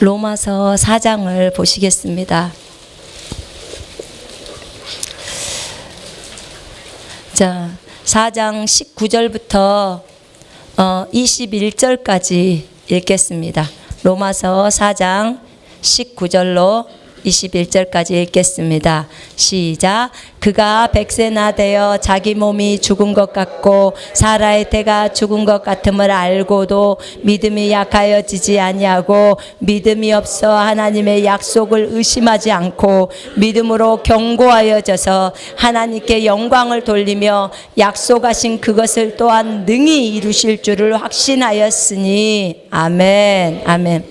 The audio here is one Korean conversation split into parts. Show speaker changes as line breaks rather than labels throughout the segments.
로마서 4장을 보시겠습니다. 자, 4장 19절부터 21절까지 읽겠습니다. 로마서 4장 19절로 21절까지 읽겠습니다. 시작. 그가 백세나 되어 자기 몸이 죽은 것 같고 사라의 태가 죽은 것 같음을 알고도 믿음이 약하여지지 아니하고 믿음이 없어 하나님의 약속을 의심하지 않고 믿음으로 견고하여져서 하나님께 영광을 돌리며 약속하신 그것을 또한 능히 이루실 줄을 확신하였으니. 아멘. 아멘.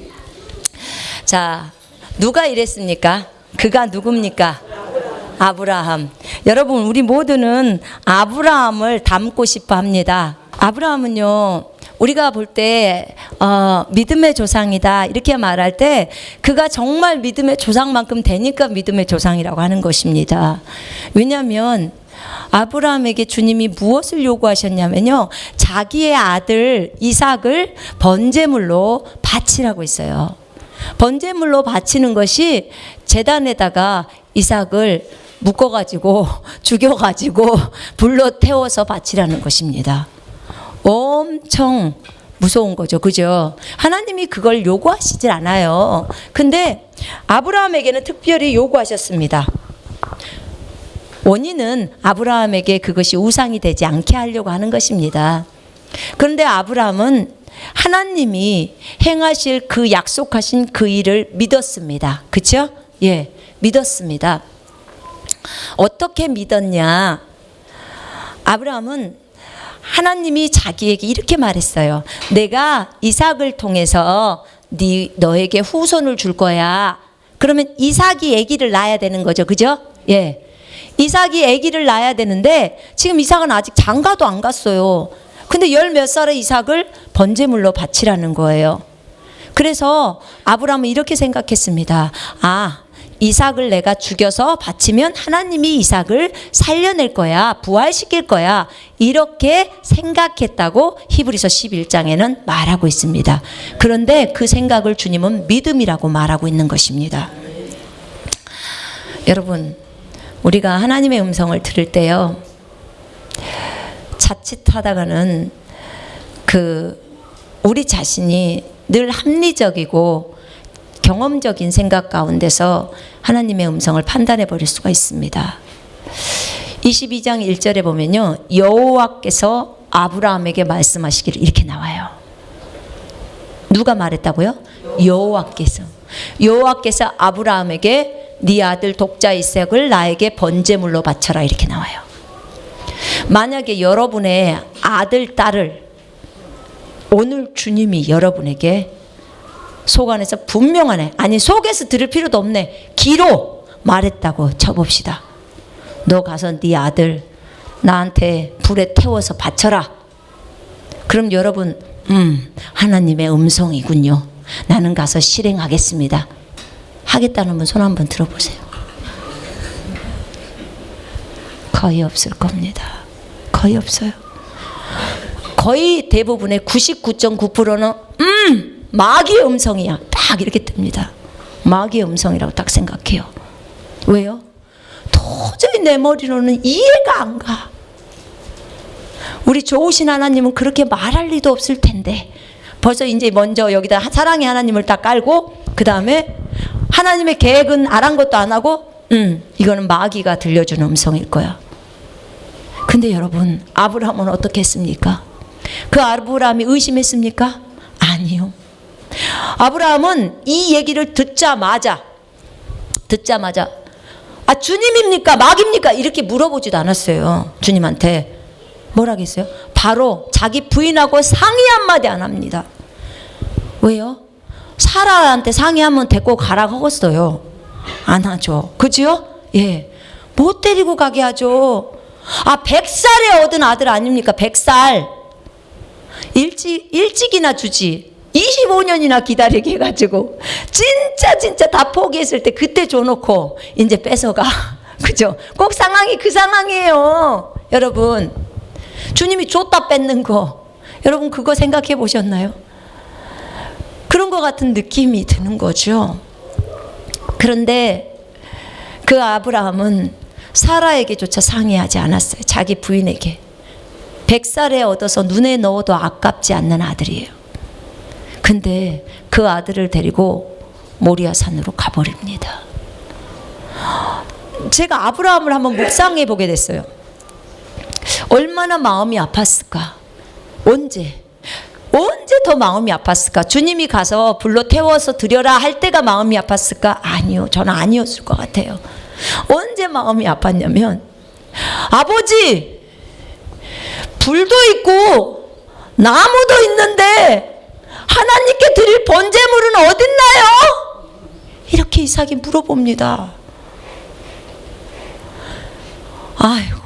자, 누가 이랬습니까? 그가 누굽니까? 아브라함. 여러분, 우리 모두는 아브라함을 닮고 싶어 합니다. 아브라함은요, 우리가 볼 때 믿음의 조상이다 이렇게 말할 때 그가 정말 믿음의 조상만큼 되니까 믿음의 조상이라고 하는 것입니다. 왜냐하면 아브라함에게 주님이 무엇을 요구하셨냐면요, 자기의 아들 이삭을 번제물로 바치라고 했어요. 번제물로 바치는 것이 제단에다가 이삭을 묶어가지고 죽여가지고 불로 태워서 바치라는 것입니다. 엄청 무서운 거죠. 그죠? 하나님이 그걸 요구하시질 않아요. 근데 아브라함에게는 특별히 요구하셨습니다. 원인은 아브라함에게 그것이 우상이 되지 않게 하려고 하는 것입니다. 그런데 아브라함은 하나님이 행하실 그 약속하신 그 일을 믿었습니다. 그렇죠? 예, 믿었습니다. 어떻게 믿었냐? 아브라함은 하나님이 자기에게 이렇게 말했어요. 내가 이삭을 통해서 너에게 후손을 줄 거야. 그러면 이삭이 아기를 낳아야 되는 거죠. 그죠? 예. 이삭이 아기를 낳아야 되는데 지금 이삭은 아직 장가도 안 갔어요. 근데 열 몇 살의 이삭을 번제물로 바치라는 거예요. 그래서 아브라함은 이렇게 생각했습니다. 아, 이삭을 내가 죽여서 바치면 하나님이 이삭을 살려낼 거야, 부활시킬 거야, 이렇게 생각했다고 히브리서 11장에는 말하고 있습니다. 그런데 그 생각을 주님은 믿음이라고 말하고 있는 것입니다. 여러분, 우리가 하나님의 음성을 들을 때요, 자칫하다가는 우리 자신이 늘 합리적이고 경험적인 생각 가운데서 하나님의 음성을 판단해 버릴 수가 있습니다. 22장 1절에 보면요, 여호와께서 아브라함에게 말씀하시기를 이렇게 나와요. 누가 말했다고요? 여호와께서 아브라함에게 네 아들 독자 이삭을 나에게 번제물로 바쳐라 이렇게 나와요. 만약에 여러분의 아들, 딸을 오늘 주님이 여러분에게 속안에서 분명하네, 아니 속에서 들을 필요도 없네, 귀로 말했다고 쳐봅시다. 너 가서 네 아들 나한테 불에 태워서 바쳐라. 그럼 여러분, 하나님의 음성이군요. 나는 가서 실행하겠습니다. 하겠다는 분 손 한번 들어보세요. 거의 없을 겁니다. 거의 없어요. 거의 대부분의 99.9%는 마귀의 음성이야. 딱 이렇게 뜹니다. 마귀의 음성이라고 딱 생각해요. 왜요? 도저히 내 머리로는 이해가 안 가. 우리 좋으신 하나님은 그렇게 말할 리도 없을 텐데 벌써 이제 먼저 여기다 사랑의 하나님을 딱 깔고 그 다음에 하나님의 계획은 아랑곳도 안 하고 이거는 마귀가 들려주는 음성일 거야. 근데 여러분, 아브라함은 어떻게 했습니까? 그 아브라함이 의심했습니까? 아니요. 아브라함은 이 얘기를 듣자마자 아, 주님입니까? 마귀입니까? 이렇게 물어보지도 않았어요. 주님한테. 뭐라겠어요? 바로 자기 부인하고 상의 한마디 안 합니다. 왜요? 사라한테 상의하면 데리고 가라고 하겠어요. 안 하죠. 그죠? 예. 못 데리고 가게 하죠. 아, 100살에 얻은 아들 아닙니까? 100살. 일찍이나 주지. 25년이나 기다리게 해가지고 진짜 다 포기했을 때 그때 줘놓고 이제 뺏어가. 그죠? 꼭 상황이 그 상황이에요. 여러분, 주님이 줬다 뺏는 거, 여러분 그거 생각해 보셨나요? 그런 것 같은 느낌이 드는 거죠. 그런데 그 아브라함은 사라에게조차 상의하지 않았어요. 자기 부인에게. 100살에 얻어서 눈에 넣어도 아깝지 않는 아들이에요. 근데 그 아들을 데리고 모리아 산으로 가버립니다. 제가 아브라함을 한번 묵상해 보게 됐어요. 얼마나 마음이 아팠을까? 언제 더 마음이 아팠을까? 주님이 가서 불로 태워서 드려라 할 때가 마음이 아팠을까? 아니요. 저는 아니었을 것 같아요. 언제 마음이 아팠냐면, 아버지, 불도 있고 나무도 있는데 하나님께 드릴 번제물은 어딨나요? 이렇게 이삭이 물어봅니다. 아이고,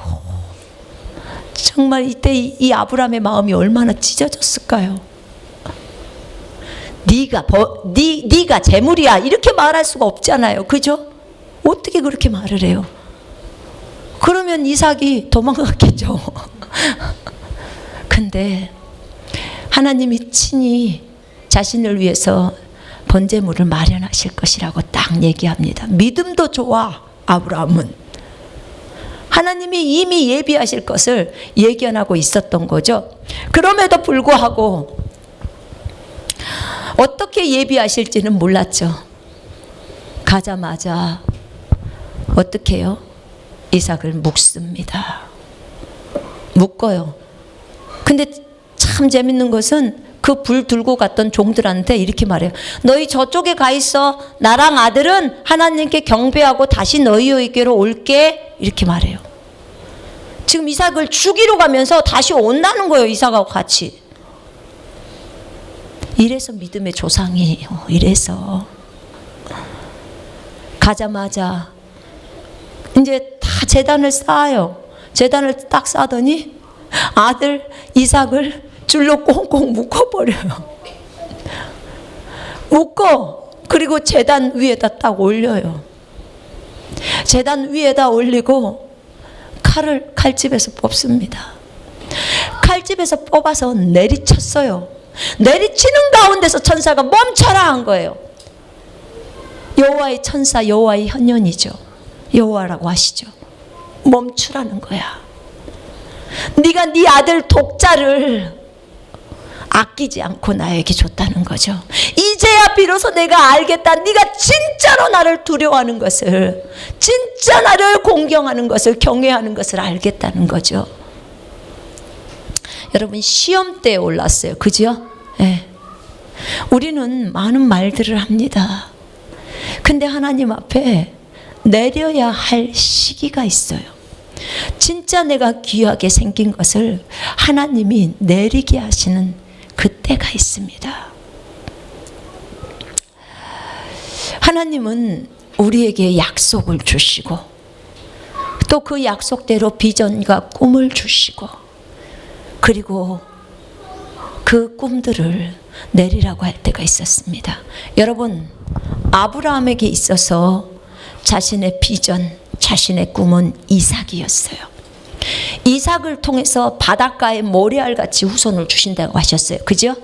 정말 이때 이 아브라함의 마음이 얼마나 찢어졌을까요? 네가 재물이야 이렇게 말할 수가 없잖아요. 그죠? 어떻게 그렇게 말을 해요? 그러면 이삭이 도망갔겠죠. 근데 하나님이 친히 자신을 위해서 번제물을 마련하실 것이라고 딱 얘기합니다. 믿음도 좋아. 아브라함은 하나님이 이미 예비하실 것을 예견하고 있었던 거죠. 그럼에도 불구하고 어떻게 예비하실지는 몰랐죠. 가자마자 어떻게 해요? 이삭을 묶습니다. 묶어요. 근데 참 재밌는 것은 그 불 들고 갔던 종들한테 이렇게 말해요. 너희 저쪽에 가 있어. 나랑 아들은 하나님께 경배하고 다시 너희에게로 올게. 이렇게 말해요. 지금 이삭을 죽이러 가면서 다시 온다는 거예요. 이삭하고 같이. 이래서 믿음의 조상이에요. 이래서. 가자마자 이제 다 제단을 쌓아요. 제단을 딱 쌓더니 아들 이삭을 줄로 꽁꽁 묶어버려요. 묶어. 그리고 제단 위에다 딱 올려요. 제단 위에다 올리고 칼집에서 뽑습니다. 칼집에서 뽑아서 내리쳤어요. 내리치는 가운데서 천사가 멈춰라 한 거예요. 여호와의 천사, 여호와의 현현이죠. 여호와라고 하시죠. 멈추라는 거야. 네가 네 아들 독자를 아끼지 않고 나에게 줬다는 거죠. 이제야 비로소 내가 알겠다. 네가 진짜로 나를 두려워하는 것을, 진짜 나를 공경하는 것을, 경외하는 것을 알겠다는 거죠. 여러분, 시험대에 올랐어요. 그죠? 네. 우리는 많은 말들을 합니다. 근데 하나님 앞에 내려야 할 시기가 있어요. 진짜 내가 귀하게 생긴 것을 하나님이 내리게 하시는 그때가 있습니다. 하나님은 우리에게 약속을 주시고 또 그 약속대로 비전과 꿈을 주시고 그리고 그 꿈들을 내리라고 할 때가 있었습니다. 여러분, 아브라함에게 있어서 자신의 비전, 자신의 꿈은 이삭이었어요. 이삭을 통해서 바닷가에 모래알같이 후손을 주신다고 하셨어요. 그죠?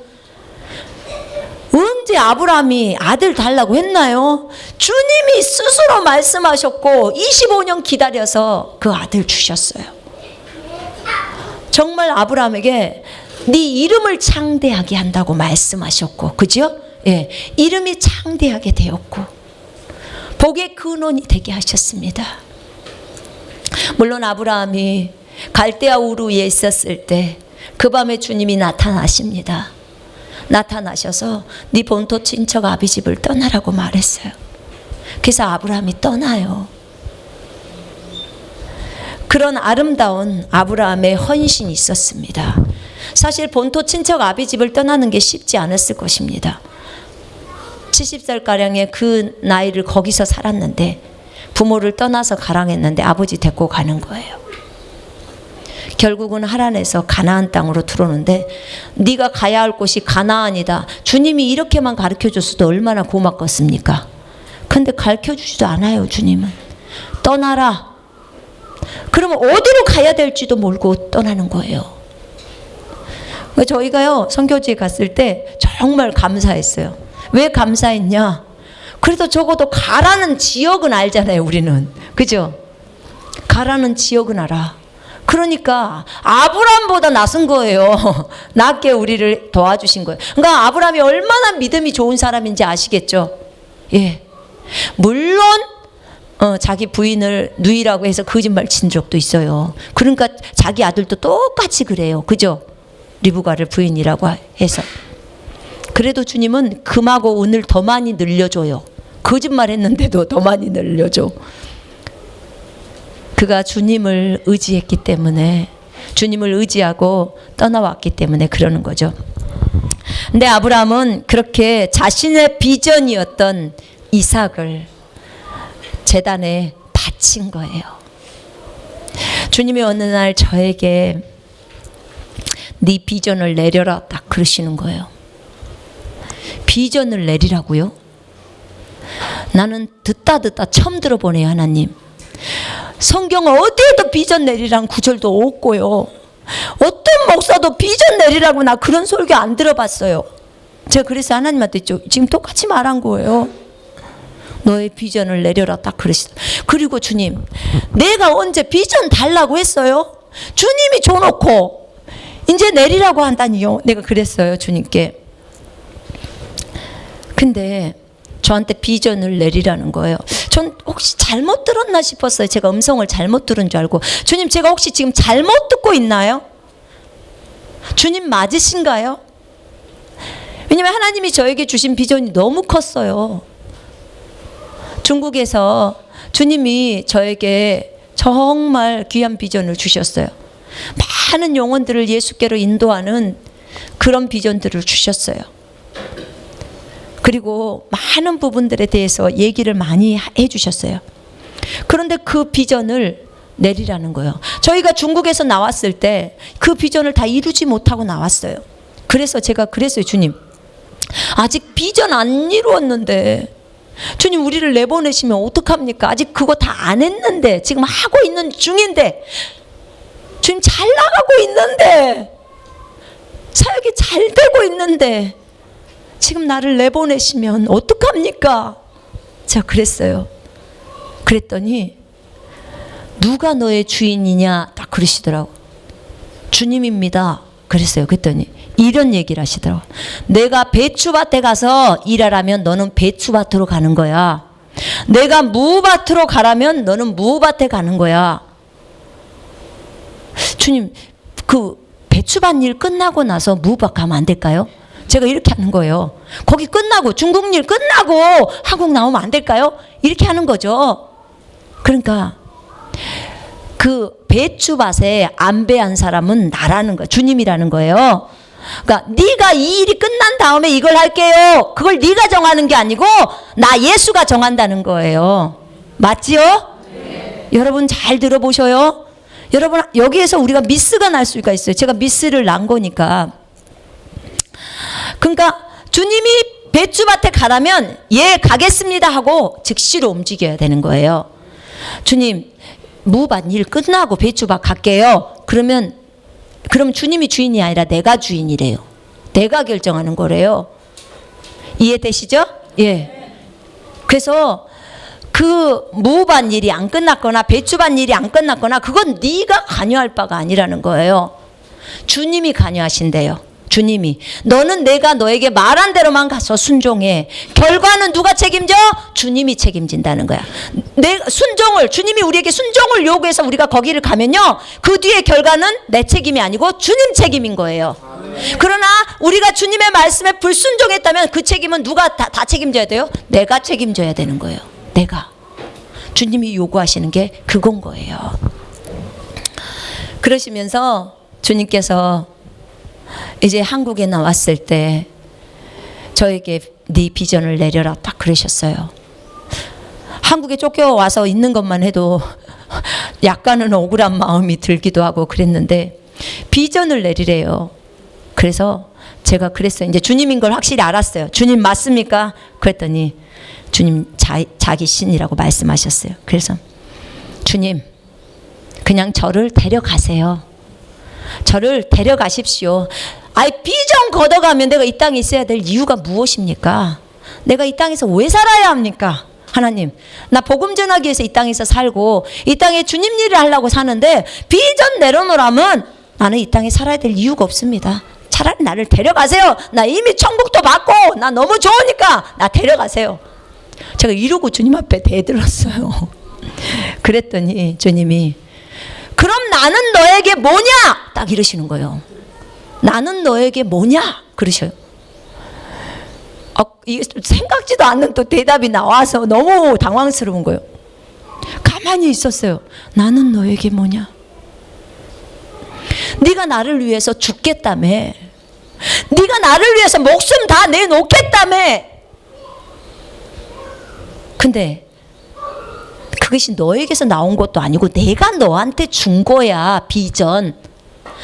언제 아브라함이 아들 달라고 했나요? 주님이 스스로 말씀하셨고 25년 기다려서 그 아들 주셨어요. 정말 아브라함에게 네 이름을 창대하게 한다고 말씀하셨고, 그죠? 예, 이름이 창대하게 되었고 복의 근원이 되게 하셨습니다. 물론 아브라함이 갈대아 우르에 있었을 때 그 밤에 주님이 나타나십니다. 나타나셔서 네 본토 친척 아비집을 떠나라고 말했어요. 그래서 아브라함이 떠나요. 그런 아름다운 아브라함의 헌신이 있었습니다. 사실 본토 친척 아비집을 떠나는 게 쉽지 않았을 것입니다. 70살가량의 그 나이를 거기서 살았는데 부모를 떠나서 가랑했는데 아버지 데리고 가는 거예요. 결국은 하란에서 가나안 땅으로 들어오는데 네가 가야 할 곳이 가나안이다. 주님이 이렇게만 가르쳐줬어도 얼마나 고맙겠습니까? 근데 가르쳐주지도 않아요. 주님은. 떠나라. 그러면 어디로 가야 될지도 모르고 떠나는 거예요. 저희가요 선교지에 갔을 때 정말 감사했어요. 왜 감사했냐? 그래도 적어도 가라는 지역은 알잖아요, 우리는. 그죠? 가라는 지역은 알아. 그러니까 아브라함보다 낫은 거예요. 낫게 우리를 도와주신 거예요. 그러니까 아브라함이 얼마나 믿음이 좋은 사람인지 아시겠죠? 예. 물론 자기 부인을 누이라고 해서 거짓말 친 적도 있어요. 그러니까 자기 아들도 똑같이 그래요. 그죠? 리브가를 부인이라고 해서. 그래도 주님은 금하고 은을 더 많이 늘려줘요. 거짓말 했는데도 더 많이 늘려줘. 그가 주님을 의지했기 때문에, 주님을 의지하고 떠나왔기 때문에 그러는 거죠. 근데 아브라함은 그렇게 자신의 비전이었던 이삭을 제단에 바친 거예요. 주님이 어느 날 저에게 네 비전을 내려라 딱 그러시는 거예요. 비전을 내리라고요? 나는 듣다 처음 들어보네요. 하나님, 성경 어디에도 비전 내리라는 구절도 없고요, 어떤 목사도 비전 내리라고 나 그런 설교 안 들어봤어요. 제가 그래서 하나님한테 지금 똑같이 말한 거예요. 너의 비전을 내려라 딱 그러시다. 그리고 주님, 내가 언제 비전 달라고 했어요? 주님이 줘놓고 이제 내리라고 한다니요. 내가 그랬어요, 주님께. 근데 저한테 비전을 내리라는 거예요. 전 혹시 잘못 들었나 싶었어요. 제가 음성을 잘못 들은 줄 알고. 주님, 제가 혹시 지금 잘못 듣고 있나요? 주님 맞으신가요? 왜냐면 하나님이 저에게 주신 비전이 너무 컸어요. 중국에서 주님이 저에게 정말 귀한 비전을 주셨어요. 많은 영혼들을 예수께로 인도하는 그런 비전들을 주셨어요. 그리고 많은 부분들에 대해서 얘기를 많이 해주셨어요. 그런데 그 비전을 내리라는 거예요. 저희가 중국에서 나왔을 때 그 비전을 다 이루지 못하고 나왔어요. 그래서 제가 그랬어요. 주님, 아직 비전 안 이루었는데 주님 우리를 내보내시면 어떡합니까? 아직 그거 다 안 했는데, 지금 하고 있는 중인데, 주님 잘 나가고 있는데, 사역이 잘 되고 있는데 지금 나를 내보내시면 어떡합니까? 제가 그랬어요. 그랬더니 누가 너의 주인이냐 딱 그러시더라고. 주님입니다. 그랬어요. 그랬더니 이런 얘기를 하시더라고. 내가 배추밭에 가서 일하라면 너는 배추밭으로 가는 거야. 내가 무밭으로 가라면 너는 무밭에 가는 거야. 주님, 그 배추밭 일 끝나고 나서 무밭 가면 안 될까요? 제가 이렇게 하는 거예요. 거기 끝나고 중국 일 끝나고 한국 나오면 안 될까요? 이렇게 하는 거죠. 그러니까 그 배추밭에 안배한 사람은 나라는 거예요. 주님이라는 거예요. 그러니까 네가 이 일이 끝난 다음에 이걸 할게요. 그걸 네가 정하는 게 아니고 나 예수가 정한다는 거예요. 맞지요? 네. 여러분 잘 들어보셔요. 여러분 여기에서 우리가 미스가 날 수가 있어요. 제가 미스를 난 거니까. 그러니까 주님이 배추밭에 가라면 예 가겠습니다 하고 즉시로 움직여야 되는 거예요. 주님 무밭 일 끝나고 배추밭 갈게요. 그러면 주님이 주인이 아니라 내가 주인이래요. 내가 결정하는 거래요. 이해되시죠? 예. 그래서 그 무밭 일이 안 끝났거나 배추밭 일이 안 끝났거나 그건 네가 관여할 바가 아니라는 거예요. 주님이 관여하신대요. 주님이. 너는 내가 너에게 말한 대로만 가서 순종해. 결과는 누가 책임져? 주님이 책임진다는 거야. 주님이 우리에게 순종을 요구해서 우리가 거기를 가면요, 그 뒤에 결과는 내 책임이 아니고 주님 책임인 거예요. 그러나 우리가 주님의 말씀에 불순종했다면 그 책임은 누가 다 책임져야 돼요? 내가 책임져야 되는 거예요. 내가. 주님이 요구하시는 게 그건 거예요. 그러시면서 주님께서 이제 한국에 나왔을 때 저에게 네 비전을 내려라 딱 그러셨어요. 한국에 쫓겨와서 있는 것만 해도 약간은 억울한 마음이 들기도 하고 그랬는데 비전을 내리래요. 그래서 제가 그랬어요. 이제 주님인 걸 확실히 알았어요. 주님 맞습니까? 그랬더니 주님 자기 신이라고 말씀하셨어요. 그래서 주님 그냥 저를 데려가세요. 저를 데려가십시오. 비전 걷어가면 내가 이 땅에 있어야 될 이유가 무엇입니까? 내가 이 땅에서 왜 살아야 합니까? 하나님, 나 복음 전하기 위해서 이 땅에서 살고 이 땅에 주님 일을 하려고 사는데 비전 내려놓으라면 나는 이 땅에 살아야 될 이유가 없습니다. 차라리 나를 데려가세요. 나 이미 천국도 받고 나 너무 좋으니까 나 데려가세요. 제가 이러고 주님 앞에 대들었어요. 그랬더니 주님이 그럼 나는 너에게 뭐냐? 딱 이러시는 거예요. 나는 너에게 뭐냐? 그러셔요. 이게 생각지도 않는 또 대답이 나와서 너무 당황스러운 거예요. 가만히 있었어요. 나는 너에게 뭐냐? 네가 나를 위해서 죽겠다며. 네가 나를 위해서 목숨 다 내놓겠다며. 근데 그것이 너에게서 나온 것도 아니고 내가 너한테 준 거야. 비전.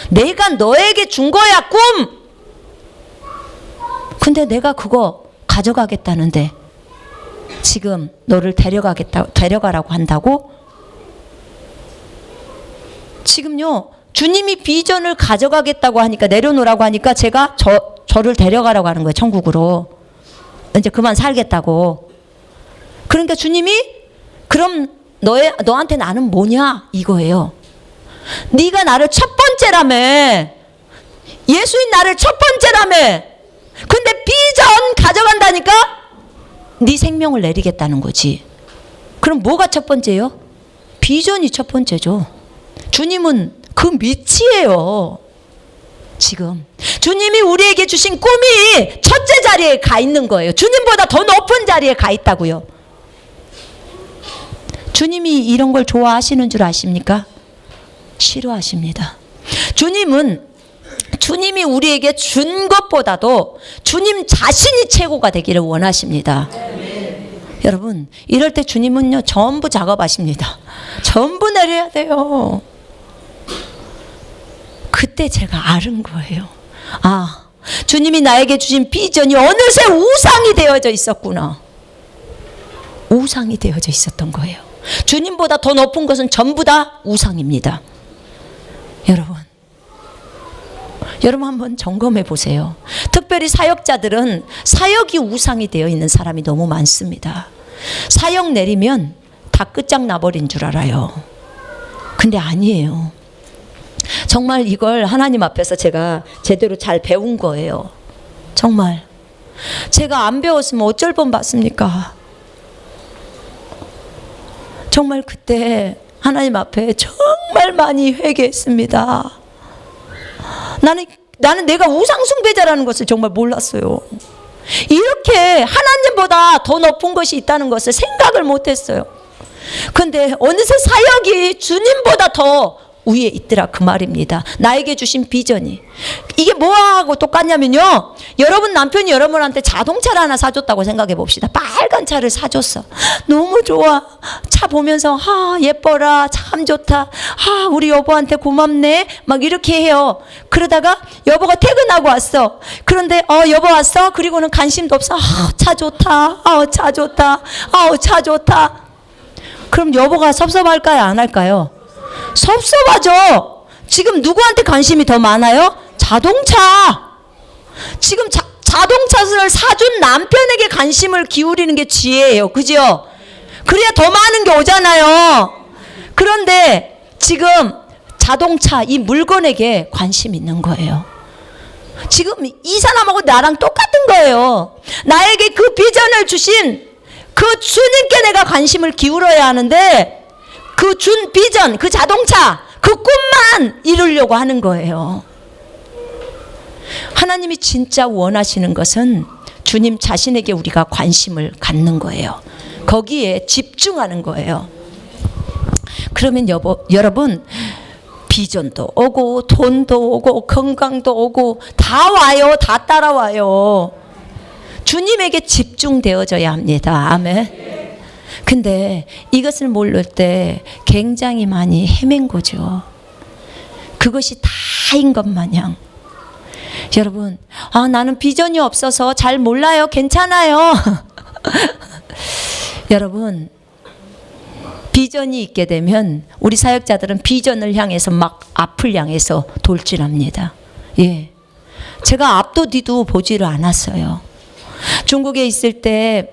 내가 너에게 준 거야. 꿈. 근데 내가 그거 가져가겠다는데 지금 너를 데려가라고 한다고? 지금요, 주님이 비전을 가져가겠다고 하니까, 내려놓으라고 하니까 제가 저를 데려가라고 하는 거예요. 천국으로. 이제 그만 살겠다고. 그러니까 주님이 그럼 너한테 나는 뭐냐? 이거예요. 네가 나를 첫 번째라며. 예수인 나를 첫 번째라며. 근데 비전 가져간다니까? 네 생명을 내리겠다는 거지. 그럼 뭐가 첫 번째예요? 비전이 첫 번째죠. 주님은 그 밑이에요. 지금 주님이 우리에게 주신 꿈이 첫째 자리에 가 있는 거예요. 주님보다 더 높은 자리에 가 있다고요. 주님이 이런 걸 좋아하시는 줄 아십니까? 싫어하십니다. 주님이 우리에게 준 것보다도 주님 자신이 최고가 되기를 원하십니다. 여러분, 이럴 때 주님은요, 전부 작업하십니다. 전부 내려야 돼요. 그때 제가 알은 거예요. 아, 주님이 나에게 주신 비전이 어느새 우상이 되어져 있었구나. 우상이 되어져 있었던 거예요. 주님보다 더 높은 것은 전부 다 우상입니다. 여러분 한번 점검해 보세요. 특별히 사역자들은 사역이 우상이 되어 있는 사람이 너무 많습니다. 사역 내리면 다 끝장나버린 줄 알아요. 근데 아니에요. 정말 이걸 하나님 앞에서 제가 제대로 잘 배운 거예요. 정말 제가 안 배웠으면 어쩔 뻔 봤습니까? 정말 그때 하나님 앞에 정말 많이 회개했습니다. 나는 내가 우상 숭배자라는 것을 정말 몰랐어요. 이렇게 하나님보다 더 높은 것이 있다는 것을 생각을 못했어요. 근데 어느새 사역이 주님보다 더 위에 있더라, 그 말입니다. 나에게 주신 비전이. 이게 뭐하고 똑같냐면요, 여러분 남편이 여러분한테 자동차를 하나 사줬다고 생각해 봅시다. 빨간 차를 사줬어. 너무 좋아. 차 보면서 예뻐라, 참 좋다, 우리 여보한테 고맙네, 막 이렇게 해요. 그러다가 여보가 퇴근하고 왔어. 그런데 여보 왔어? 그리고는 관심도 없어. 차 좋다, 차 좋다, 차 좋다. 그럼 여보가 섭섭할까요, 안 할까요? 섭섭하죠. 지금 누구한테 관심이 더 많아요? 자동차. 지금 자동차를 사준 남편에게 관심을 기울이는 게 지혜예요. 그죠? 그래야 더 많은 게 오잖아요. 그런데 지금 자동차, 이 물건에게 관심이 있는 거예요. 지금 이 사람하고 나랑 똑같은 거예요. 나에게 그 비전을 주신 그 주님께 내가 관심을 기울여야 하는데, 그 준 비전, 그 자동차, 그 꿈만 이루려고 하는 거예요. 하나님이 진짜 원하시는 것은 주님 자신에게 우리가 관심을 갖는 거예요. 거기에 집중하는 거예요. 그러면 여러분, 비전도 오고 돈도 오고 건강도 오고 다 와요. 다 따라와요. 주님에게 집중되어져야 합니다. 아멘. 근데 이것을 모를 때 굉장히 많이 헤맨 거죠. 그것이 다인 것 마냥. 여러분, 나는 비전이 없어서 잘 몰라요. 괜찮아요. 여러분, 비전이 있게 되면 우리 사역자들은 비전을 향해서 막 앞을 향해서 돌진합니다. 예, 제가 앞도 뒤도 보지를 않았어요. 중국에 있을 때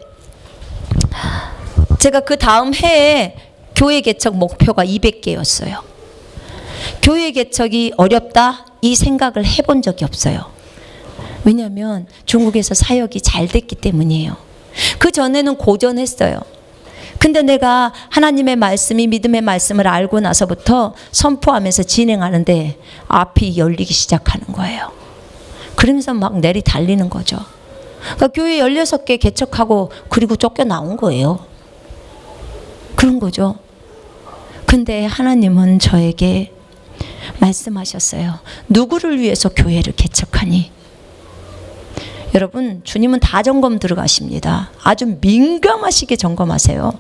제가 그 다음 해에 교회 개척 목표가 200개였어요. 교회 개척이 어렵다 이 생각을 해본 적이 없어요. 왜냐하면 중국에서 사역이 잘 됐기 때문이에요. 그 전에는 고전했어요. 근데 내가 하나님의 말씀이 믿음의 말씀을 알고 나서부터 선포하면서 진행하는데 앞이 열리기 시작하는 거예요. 그러면서 막 내리 달리는 거죠. 그러니까 교회 16개 개척하고 그리고 쫓겨나온 거예요. 그런 거죠. 근데 하나님은 저에게 말씀하셨어요. 누구를 위해서 교회를 개척하니? 여러분, 주님은 다 점검 들어가십니다. 아주 민감하시게 점검하세요.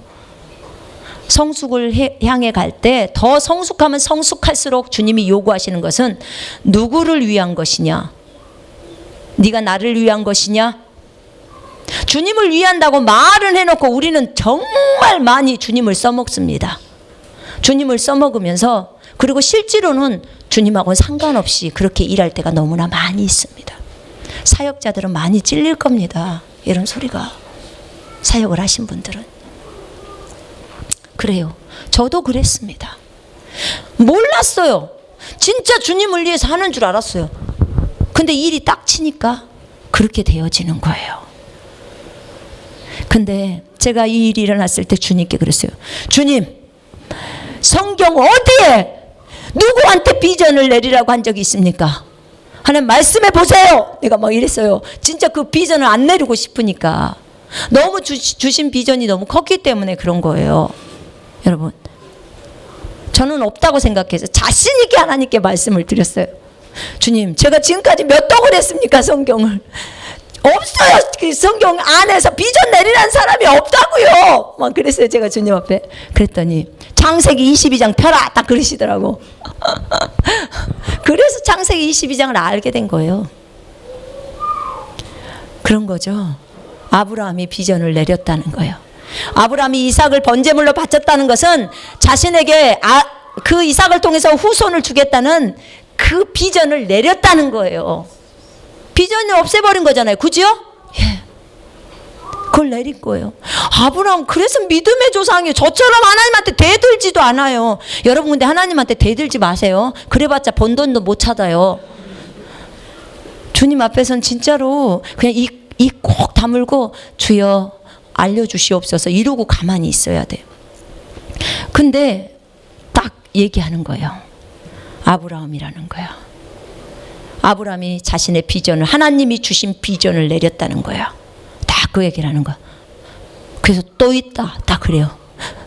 성숙을 향해 갈 때 더 성숙하면 성숙할수록 주님이 요구하시는 것은 누구를 위한 것이냐? 네가 나를 위한 것이냐? 주님을 위한다고 말은 해놓고 우리는 정말 많이 주님을 써먹습니다. 주님을 써먹으면서 그리고 실제로는 주님하고는 상관없이 그렇게 일할 때가 너무나 많이 있습니다. 사역자들은 많이 찔릴 겁니다. 이런 소리가. 사역을 하신 분들은. 그래요. 저도 그랬습니다. 몰랐어요. 진짜 주님을 위해서 하는 줄 알았어요. 근데 일이 딱 치니까 그렇게 되어지는 거예요. 근데 제가 이 일이 일어났을 때 주님께 그랬어요. 주님, 성경 어디에 누구한테 비전을 내리라고 한 적이 있습니까? 하나님 말씀해 보세요. 내가 막 이랬어요. 진짜 그 비전을 안 내리고 싶으니까. 너무 주신 비전이 너무 컸기 때문에 그런 거예요. 여러분, 저는 없다고 생각해서 자신 있게 하나님께 말씀을 드렸어요. 주님, 제가 지금까지 몇 독을 했습니까? 성경을. 없어요. 그 성경 안에서 비전 내리라는 사람이 없다고요. 막 그랬어요. 제가 주님 앞에. 그랬더니 창세기 22장 펴라 딱 그러시더라고. 그래서 창세기 22장을 알게 된 거예요. 그런 거죠. 아브라함이 비전을 내렸다는 거예요. 아브라함이 이삭을 번제물로 바쳤다는 것은 자신에게 그 이삭을 통해서 후손을 주겠다는 그 비전을 내렸다는 거예요. 비전을 없애버린 거잖아요. 그죠? 예. 그걸 내린 거예요. 아브라함 그래서 믿음의 조상이에요. 저처럼 하나님한테 대들지도 않아요. 여러분 근데 하나님한테 대들지 마세요. 그래봤자 번 돈도 못 찾아요. 주님 앞에서는 진짜로 그냥 입 꼭 다물고 주여 알려주시옵소서 이러고 가만히 있어야 돼요. 근데 딱 얘기하는 거예요. 아브라함이라는 거야. 아브라함이 자신의 비전을 하나님이 주신 비전을 내렸다는 거야. 딱 그 얘기를 하는 거야. 그래서 또 있다. 딱 그래요.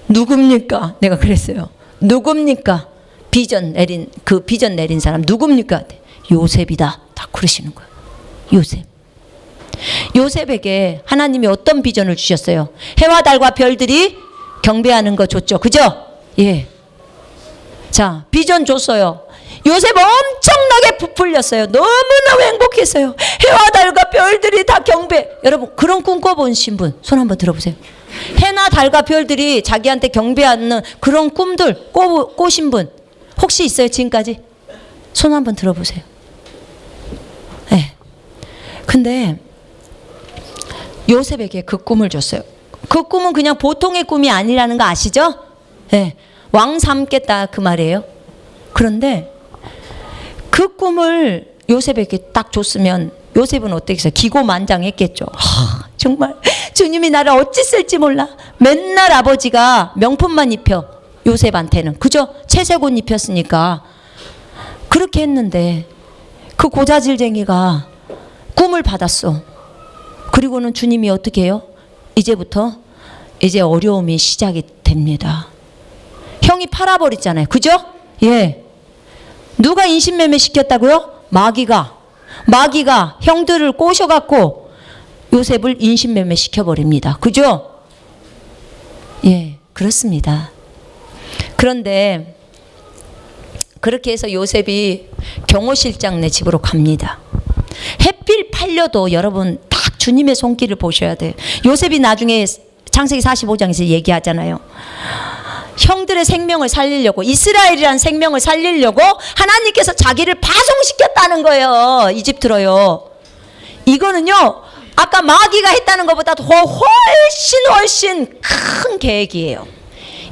누굽니까? 내가 그랬어요. 누굽니까? 비전 내린 사람 누굽니까? 요셉이다. 딱 그러시는 거예요. 요셉. 요셉에게 하나님이 어떤 비전을 주셨어요? 해와 달과 별들이 경배하는 거 줬죠. 그죠? 예. 자, 비전 줬어요. 요셉 엄청나게 부풀렸어요. 너무너무 행복했어요. 해와 달과 별들이 다 경배. 여러분 그런 꿈 꿔보신 분 손 한번 들어보세요. 해나 달과 별들이 자기한테 경배하는 그런 꿈들 꿔신 분 혹시 있어요? 지금까지? 손 한번 들어보세요. 네. 근데 요셉에게 그 꿈을 줬어요. 그 꿈은 그냥 보통의 꿈이 아니라는 거 아시죠? 네. 왕 삼겠다 그 말이에요. 그런데 그 꿈을 요셉에게 딱 줬으면 요셉은 어떻겠어요? 기고만장했겠죠. 정말 주님이 나를 어찌 쓸지 몰라. 맨날 아버지가 명품만 입혀 요셉한테는. 그죠? 채색 옷 입혔으니까. 그렇게 했는데 그 고자질쟁이가 꿈을 받았어. 그리고는 주님이 어떻게 해요? 이제부터 이제 어려움이 시작이 됩니다. 형이 팔아버렸잖아요. 그죠? 예. 누가 인신매매 시켰다고요? 마귀가 형들을 꼬셔갖고 요셉을 인신매매 시켜버립니다. 그죠? 예, 그렇습니다. 그런데 그렇게 해서 요셉이 경호실장네 집으로 갑니다. 햇필 팔려도 여러분 딱 주님의 손길을 보셔야 돼요. 요셉이 나중에 창세기 45장에서 얘기하잖아요. 형들의 생명을 살리려고 이스라엘이라는 생명을 살리려고 하나님께서 자기를 파송시켰다는 거예요. 이집트로요. 이거는요 아까 마귀가 했다는 것보다 훨씬 큰 계획이에요.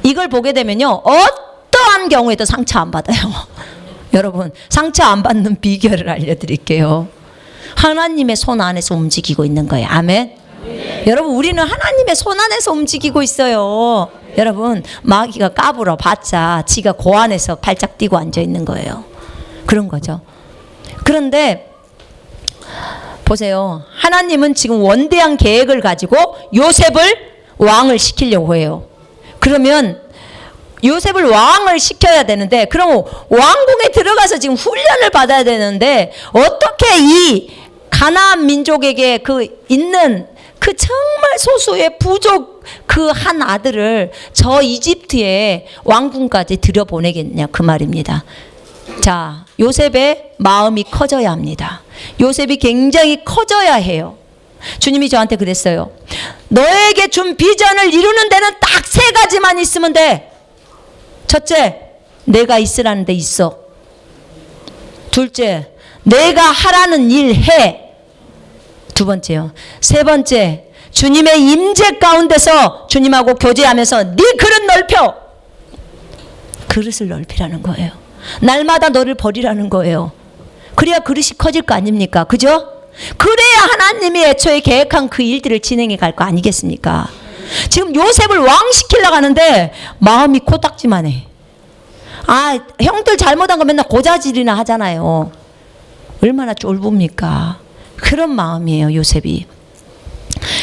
이걸 보게 되면요, 어떠한 경우에도 상처 안 받아요. 여러분, 상처 안 받는 비결을 알려드릴게요. 하나님의 손 안에서 움직이고 있는 거예요. 아멘. 여러분, 우리는 하나님의 손 안에서 움직이고 있어요. 여러분, 마귀가 까불어 봤자 지가 고 안에서 발작 뛰고 앉아 있는 거예요. 그런 거죠. 그런데 보세요. 하나님은 지금 원대한 계획을 가지고 요셉을 왕을 시키려고 해요. 그러면 요셉을 왕을 시켜야 되는데, 그럼 왕궁에 들어가서 지금 훈련을 받아야 되는데, 어떻게 이 가나안 민족에게 있는 정말 소수의 부족 한 아들을 저 이집트의 왕궁까지 들여보내겠냐, 그 말입니다. 자, 요셉의 마음이 커져야 합니다. 요셉이 굉장히 커져야 해요. 주님이 저한테 그랬어요. 너에게 준 비전을 이루는 데는 딱 3가지만 있으면 돼. 첫째, 내가 있으라는 데 있어. 둘째, 내가 하라는 일 해. 두 번째요. 세 번째, 주님의 임재 가운데서 주님하고 교제하면서 네 그릇 넓혀. 그릇을 넓히라는 거예요. 날마다 너를 버리라는 거예요. 그래야 그릇이 커질 거 아닙니까? 그죠? 그래야 하나님이 애초에 계획한 그 일들을 진행해 갈 거 아니겠습니까? 지금 요셉을 왕 시키려고 하는데 마음이 코딱지만 해. 아, 형들 잘못한 거 맨날 고자질이나 하잖아요. 얼마나 쫄봅니까? 그런 마음이에요, 요셉이.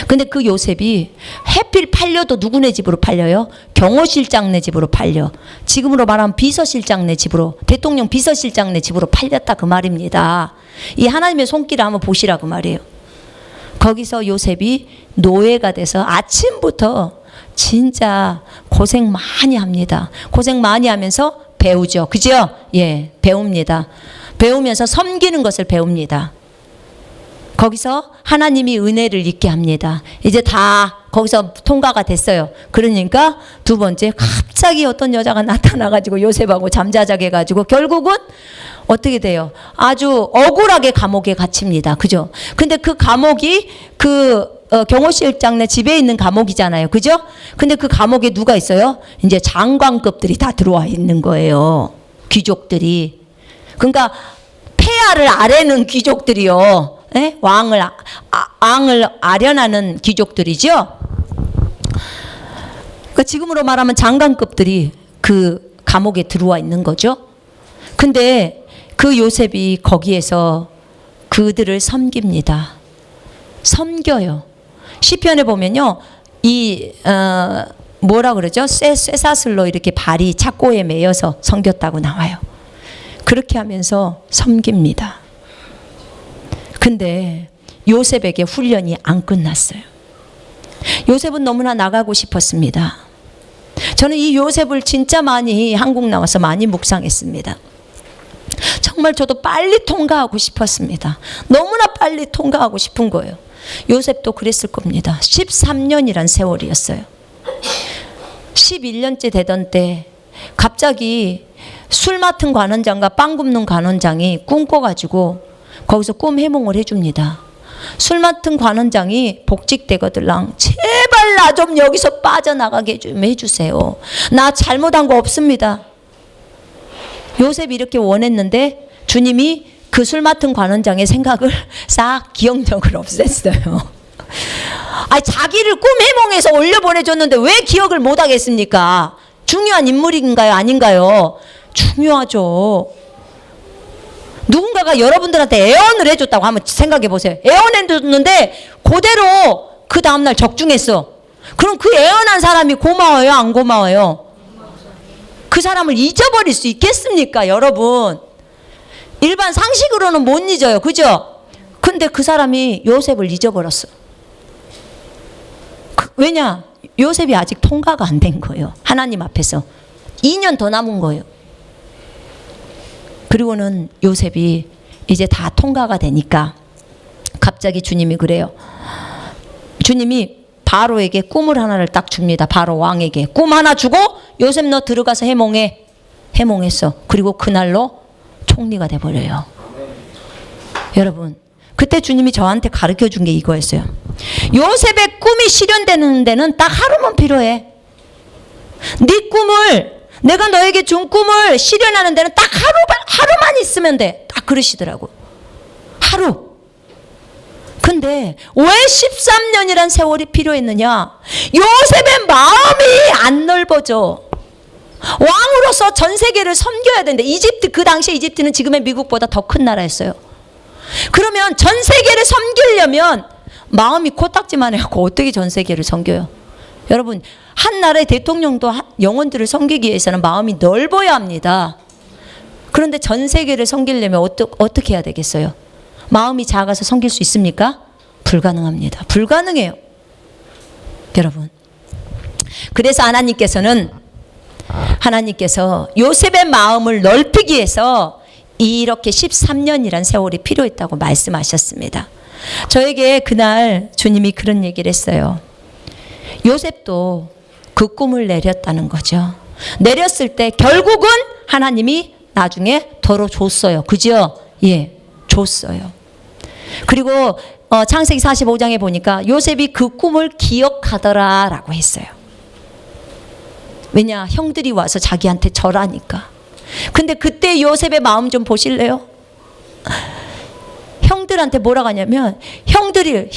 근데 그 요셉이 해필 팔려도 누구네 집으로 팔려요? 경호실장네 집으로 팔려. 지금으로 말하면 비서실장네 집으로, 대통령 비서실장네 집으로 팔렸다, 그 말입니다. 이 하나님의 손길을 한번 보시라, 그 말이에요. 거기서 요셉이 노예가 돼서 아침부터 진짜 고생 많이 합니다. 고생 많이 하면서 배우죠. 그죠? 예, 배웁니다. 배우면서 섬기는 것을 배웁니다. 거기서 하나님이 은혜를 잊게 합니다. 이제 다 거기서 통과가 됐어요. 그러니까 두 번째, 갑자기 어떤 여자가 나타나가지고 요셉하고 잠자자게 해가지고 결국은 어떻게 돼요? 아주 억울하게 감옥에 갇힙니다. 그죠? 근데 그 감옥이 경호실장네 집에 있는 감옥이잖아요. 그죠? 근데 그 감옥에 누가 있어요? 이제 장관급들이 다 들어와 있는 거예요. 귀족들이. 그러니까 폐하를 아뢰는 귀족들이요. 예? 왕을 아련하는 귀족들이죠. 그러니까 지금으로 말하면 장관급들이 그 감옥에 들어와 있는 거죠. 근데 그 요셉이 거기에서 그들을 섬깁니다. 섬겨요. 시편에 보면요, 뭐라 그러죠? 쇠사슬로 이렇게 발이 착고에 매여서 섬겼다고 나와요. 그렇게 하면서 섬깁니다. 근데 요셉에게 훈련이 안 끝났어요. 요셉은 너무나 나가고 싶었습니다. 저는 이 요셉을 진짜 많이 한국 나와서 많이 묵상했습니다. 정말 저도 빨리 통과하고 싶었습니다. 너무나 빨리 통과하고 싶은 거예요. 요셉도 그랬을 겁니다. 13년이란 세월이었어요. 11년째 되던 때 갑자기 술 맡은 관원장과 빵 굽는 관원장이 꿈꿔가지고 거기서 꿈 해몽을 해줍니다. 술 맡은 관원장이 복직되거들랑 제발 나 좀 여기서 빠져나가게 좀 해주세요. 나 잘못한 거 없습니다. 요셉이 이렇게 원했는데 주님이 그 술 맡은 관원장의 생각을 싹 기억력을 없앴어요. 아니, 자기를 꿈 해몽해서 올려보내줬는데 왜 기억을 못 하겠습니까? 중요한 인물인가요? 아닌가요? 중요하죠. 누군가가 여러분들한테 애언을 해줬다고 한번 생각해 보세요. 애언해줬는데 그대로 그 다음날 적중했어. 그럼 그 애언한 사람이 고마워요? 안 고마워요? 그 사람을 잊어버릴 수 있겠습니까, 여러분? 일반 상식으로는 못 잊어요. 그죠? 근데 그 사람이 요셉을 잊어버렸어. 왜냐? 요셉이 아직 통과가 안 된 거예요. 하나님 앞에서. 2년 더 남은 거예요. 그리고는 요셉이 이제 다 통과가 되니까 갑자기 주님이 그래요. 주님이 바로에게 꿈을 하나를 딱 줍니다. 바로 왕에게 꿈 하나 주고 요셉 너 들어가서 해몽해. 해몽했어. 그리고 그날로 총리가 돼버려요. 여러분, 그때 주님이 저한테 가르쳐 준 게 이거였어요. 요셉의 꿈이 실현되는 데는 딱 하루만 필요해. 네 꿈을, 내가 너에게 준 꿈을 실현하는 데는 딱 하루만 있으면 돼. 딱 그러시더라고. 하루. 근데 왜 13년이란 세월이 필요했느냐? 요셉의 마음이 안 넓어져. 왕으로서 전 세계를 섬겨야 되는데, 이집트, 그 당시에 이집트는 지금의 미국보다 더 큰 나라였어요. 그러면 전 세계를 섬기려면 마음이 코딱지만 해갖고 어떻게 전 세계를 섬겨요? 여러분, 한 나라의 대통령도 영혼들을 섬기기 위해서는 마음이 넓어야 합니다. 그런데 전 세계를 섬기려면 어떻게 해야 되겠어요? 마음이 작아서 섬길 수 있습니까? 불가능합니다. 불가능해요. 여러분. 그래서 하나님께서 요셉의 마음을 넓히기 위해서 이렇게 13년이란 세월이 필요했다고 말씀하셨습니다. 저에게 그날 주님이 그런 얘기를 했어요. 요셉도 그 꿈을 내렸다는 거죠. 내렸을 때 결국은 하나님이 나중에 덜어줬어요. 그죠? 예, 줬어요. 그리고 창세기 45장에 보니까 요셉이 그 꿈을 기억하더라 라고 했어요. 왜냐? 형들이 와서 자기한테 절하니까. 근데 그때 요셉의 마음 좀 보실래요? 형들한테 뭐라고 하냐면, 형들이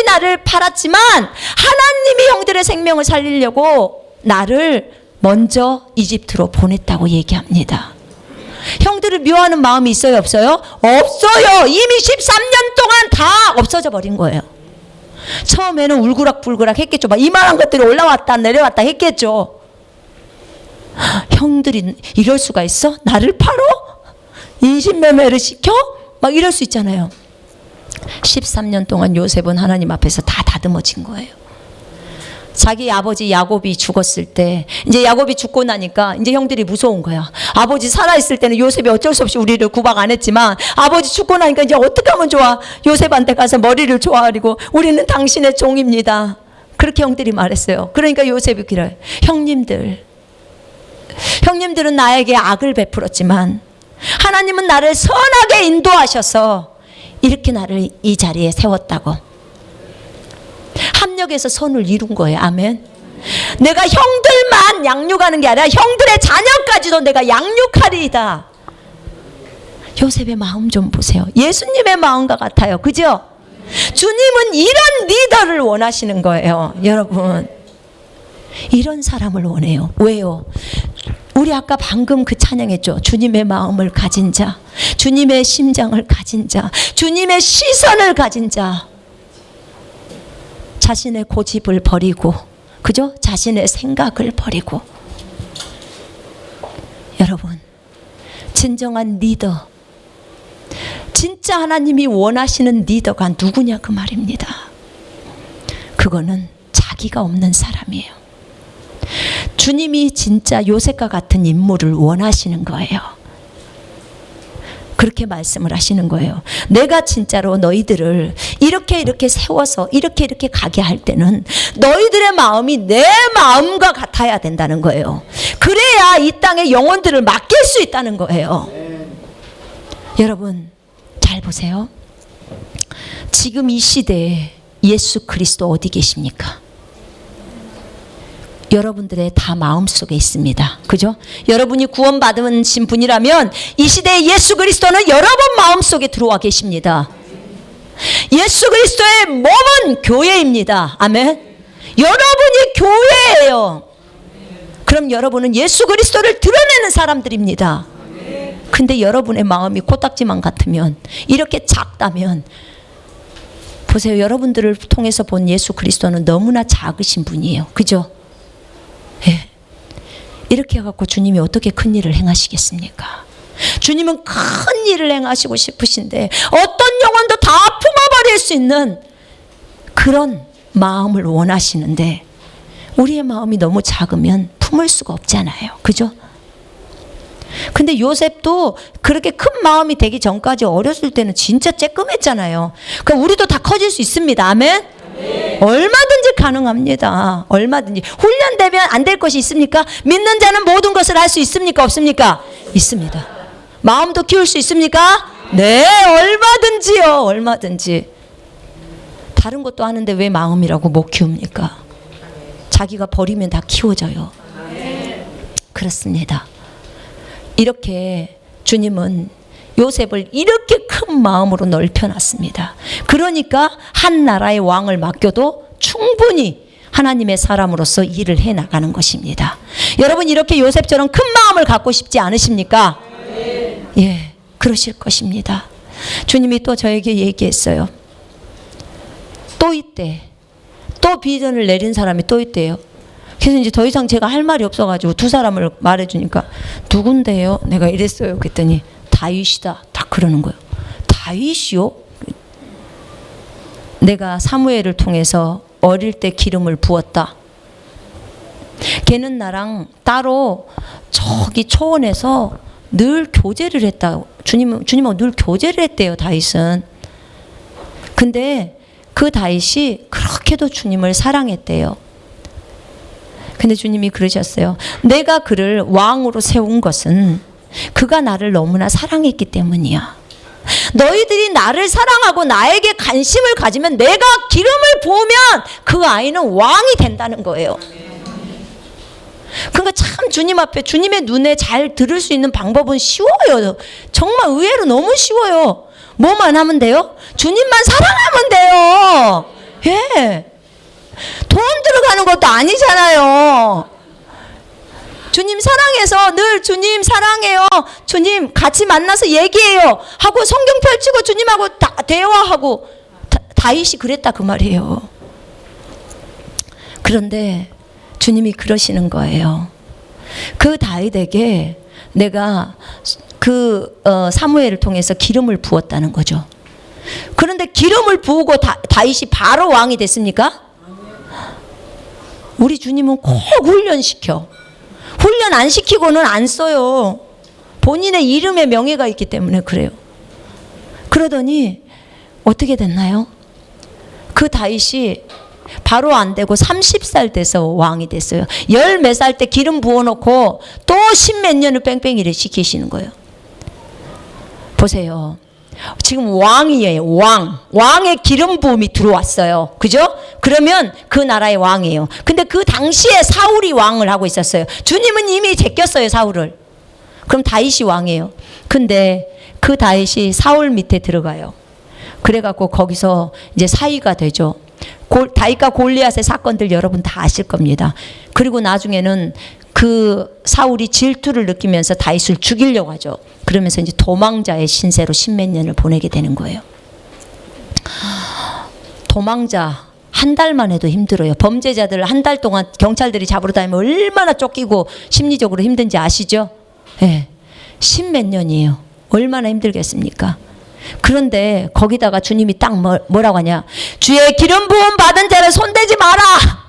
나를 팔았지만 하나님이 형들의 생명을 살리려고 나를 먼저 이집트로 보냈다고 얘기합니다. 형들을 미워하는 마음이 있어요, 없어요? 없어요. 이미 13년 동안 다 없어져 버린 거예요. 처음에는 울그락불그락 했겠죠. 막 이만한 것들이 올라왔다 내려왔다 했겠죠. 형들이 이럴 수가 있어? 나를 팔어? 인신매매를 시켜? 막 이럴 수 있잖아요. 13년 동안 요셉은 하나님 앞에서 다 다듬어진 거예요. 자기 아버지 야곱이 죽었을 때, 이제 야곱이 죽고 나니까 이제 형들이 무서운 거야. 아버지 살아있을 때는 요셉이 어쩔 수 없이 우리를 구박 안 했지만, 아버지 죽고 나니까 이제 어떻게 하면 좋아? 요셉한테 가서 머리를 조아리고, 우리는 당신의 종입니다. 그렇게 형들이 말했어요. 그러니까 요셉이 그래요. 형님들은 나에게 악을 베풀었지만 하나님은 나를 선하게 인도하셔서 이렇게 나를 이 자리에 세웠다고. 합력해서 선을 이룬 거예요. 아멘. 내가 형들만 양육하는 게 아니라 형들의 자녀까지도 내가 양육하리이다. 요셉의 마음 좀 보세요. 예수님의 마음과 같아요. 그죠? 주님은 이런 리더를 원하시는 거예요. 여러분, 이런 사람을 원해요. 왜요? 우리 아까 방금 그 찬양했죠. 주님의 마음을 가진 자, 주님의 심장을 가진 자, 주님의 시선을 가진 자, 자신의 고집을 버리고, 그죠? 자신의 생각을 버리고. 여러분, 진정한 리더, 진짜 하나님이 원하시는 리더가 누구냐 그 말입니다. 그거는 자기가 없는 사람이에요. 주님이 진짜 요셉과 같은 인물을 원하시는 거예요. 그렇게 말씀을 하시는 거예요. 내가 진짜로 너희들을 이렇게 세워서 이렇게 가게 할 때는 너희들의 마음이 내 마음과 같아야 된다는 거예요. 그래야 이 땅의 영혼들을 맡길 수 있다는 거예요. 여러분, 잘 보세요. 지금 이 시대에 예수 그리스도 어디 계십니까? 여러분들의 다 마음속에 있습니다. 그죠? 여러분이 구원받으신 분이라면 이 시대에 예수 그리스도는 여러분 마음속에 들어와 계십니다. 예수 그리스도의 몸은 교회입니다. 아멘. 여러분이 교회예요. 그럼 여러분은 예수 그리스도를 드러내는 사람들입니다. 근데 여러분의 마음이 코딱지만 같으면, 이렇게 작다면, 보세요. 여러분들을 통해서 본 예수 그리스도는 너무나 작으신 분이에요. 그죠? 예. 이렇게 해갖고 주님이 어떻게 큰 일을 행하시겠습니까? 주님은 큰 일을 행하시고 싶으신데 어떤 영혼도 다 품어버릴 수 있는 그런 마음을 원하시는데, 우리의 마음이 너무 작으면 품을 수가 없잖아요. 그죠? 근데 요셉도 그렇게 큰 마음이 되기 전까지 어렸을 때는 진짜 쬐끔했잖아요. 그러니까 우리도 다 커질 수 있습니다. 아멘? 네. 얼마든지 가능합니다. 얼마든지. 훈련되면 안 될 것이 있습니까? 믿는 자는 모든 것을 할 수 있습니까? 없습니까? 있습니다. 마음도 키울 수 있습니까? 네, 얼마든지요. 얼마든지. 다른 것도 하는데 왜 마음이라고 못 키웁니까? 자기가 버리면 다 키워져요. 그렇습니다. 이렇게 주님은 요셉을 이렇게 큰 마음으로 넓혀놨습니다. 그러니까 한 나라의 왕을 맡겨도 충분히 하나님의 사람으로서 일을 해나가는 것입니다. 여러분 이렇게 요셉처럼 큰 마음을 갖고 싶지 않으십니까? 예, 그러실 것입니다. 주님이 또 저에게 얘기했어요. 또 있대. 또 비전을 내린 사람이 또 있대요. 그래서 이제 더 이상 제가 할 말이 없어가지고 두 사람을 말해주니까 누군데요? 내가 이랬어요. 그랬더니 다윗이다. 다 그러는 거예요. 다윗이요? 내가 사무엘을 통해서 어릴 때 기름을 부었다. 걔는 나랑 따로 저기 초원에서 늘 교제를 했다. 주님하고 늘 교제를 했대요. 다윗은. 근데 그 다윗이 그렇게도 주님을 사랑했대요. 근데 주님이 그러셨어요. 내가 그를 왕으로 세운 것은 그가 나를 너무나 사랑했기 때문이야. 너희들이 나를 사랑하고 나에게 관심을 가지면 내가 기름을 부으면 그 아이는 왕이 된다는 거예요. 그러니까 참 주님 앞에 주님의 눈에 잘 들을 수 있는 방법은 쉬워요. 정말 의외로 너무 쉬워요. 뭐만 하면 돼요? 주님만 사랑하면 돼요. 예. 돈 들어가는 것도 아니잖아요. 주님 사랑해서 늘 주님 사랑해요. 주님 같이 만나서 얘기해요. 하고 성경 펼치고 주님하고 대화하고 다윗이 그랬다 그 말이에요. 그런데 주님이 그러시는 거예요. 그 다윗에게 내가 그 사무엘을 통해서 기름을 부었다는 거죠. 그런데 기름을 부으고 다윗이 바로 왕이 됐습니까? 우리 주님은 꼭 훈련시켜. 훈련 안 시키고는 안 써요. 본인의 이름에 명예가 있기 때문에 그래요. 그러더니 어떻게 됐나요? 그 다윗이 바로 안 되고 30살 돼서 왕이 됐어요. 열 몇 살 때 기름 부어놓고 또 10몇 년을 뺑뺑이를 시키시는 거예요. 보세요. 지금 왕이에요. 왕의 기름 부음이 들어왔어요. 그죠? 그러면 그 나라의 왕이에요. 근데 그 당시에 사울이 왕을 하고 있었어요. 주님은 이미 제꼈어요, 사울을. 그럼 다윗이 왕이에요. 근데 그 다윗이 사울 밑에 들어가요. 그래갖고 거기서 이제 사위가 되죠. 다윗과 골리앗의 사건들 여러분 다 아실 겁니다. 그리고 나중에는 그 사울이 질투를 느끼면서 다윗을 죽이려고 하죠. 그러면서 이제 도망자의 신세로 10몇 년을 보내게 되는 거예요. 도망자 한 달만 해도 힘들어요. 범죄자들 한 달 동안 경찰들이 잡으러 다니면 얼마나 쫓기고 심리적으로 힘든지 아시죠? 예. 10몇 년이에요. 얼마나 힘들겠습니까? 그런데 거기다가 주님이 딱 뭐라고 하냐? 주의 기름 부음 받은 자를 손대지 마라.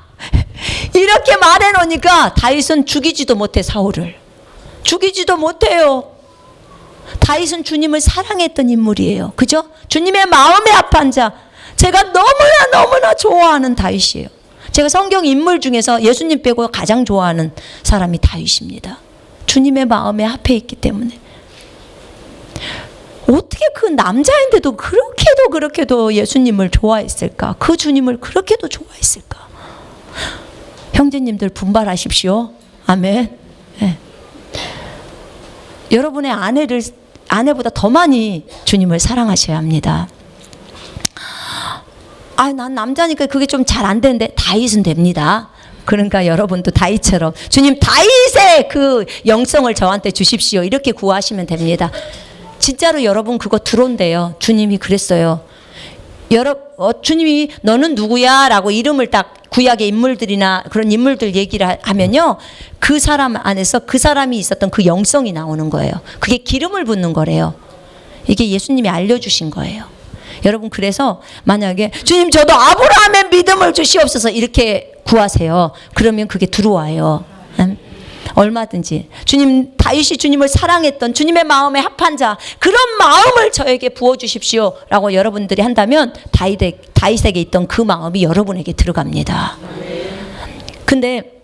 이렇게 말해 놓으니까 다윗은 죽이지도 못해. 사울을 죽이지도 못해요. 다윗은 주님을 사랑했던 인물이에요. 그죠? 주님의 마음에 합한 자. 제가 너무나 좋아하는 다윗이에요. 제가 성경 인물 중에서 예수님 빼고 가장 좋아하는 사람이 다윗입니다. 주님의 마음에 합해 있기 때문에. 어떻게 그 남자인데도 그렇게도 예수님을 좋아했을까? 그 주님을 그렇게도 좋아했을까? 형제님들 분발하십시오. 아멘. 네. 여러분의 아내보다 더 많이 주님을 사랑하셔야 합니다. 난 남자니까 그게 좀 잘 안 되는데 다윗은 됩니다. 그러니까 여러분도 다윗처럼 주님 다윗의 그 영성을 저한테 주십시오. 이렇게 구하시면 됩니다. 진짜로 여러분 그거 들어온대요. 주님이 그랬어요. 주님이 너는 누구야? 라고 이름을 딱 구약의 인물들이나 그런 인물들 얘기를 하면요. 그 사람 안에서 그 사람이 있었던 그 영성이 나오는 거예요. 그게 기름을 붓는 거래요. 이게 예수님이 알려주신 거예요. 여러분 그래서 만약에 주님 저도 아브라함의 믿음을 주시옵소서 이렇게 구하세요. 그러면 그게 들어와요. 얼마든지 주님 다윗이 주님을 사랑했던 주님의 마음에 합한 자 그런 마음을 저에게 부어주십시오 라고 여러분들이 한다면 다윗에게 있던 그 마음이 여러분에게 들어갑니다. 근데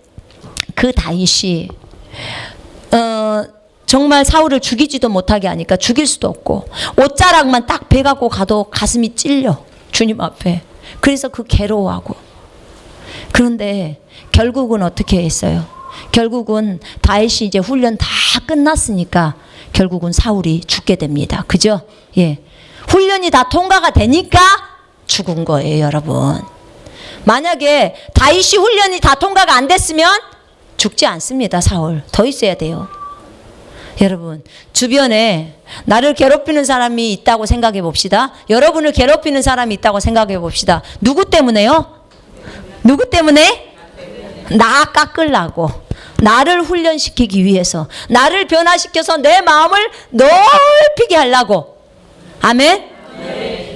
그 다윗이 정말 사울을 죽이지도 못하게 하니까 죽일 수도 없고 옷자락만 딱 베갖고 가도 가슴이 찔려 주님 앞에. 그래서 그 괴로워하고. 그런데 결국은 어떻게 했어요? 결국은 다윗이 이제 훈련 다 끝났으니까 결국은 사울이 죽게 됩니다. 그죠? 예. 훈련이 다 통과가 되니까 죽은 거예요, 여러분. 만약에 다윗이 훈련이 다 통과가 안 됐으면 죽지 않습니다, 사울. 더 있어야 돼요. 여러분, 주변에 나를 괴롭히는 사람이 있다고 생각해 봅시다. 여러분을 괴롭히는 사람이 있다고 생각해 봅시다. 누구 때문에요? 누구 때문에? 나 깎으려고, 나를 훈련시키기 위해서, 나를 변화시켜서 내 마음을 넓히게 하려고. 아멘?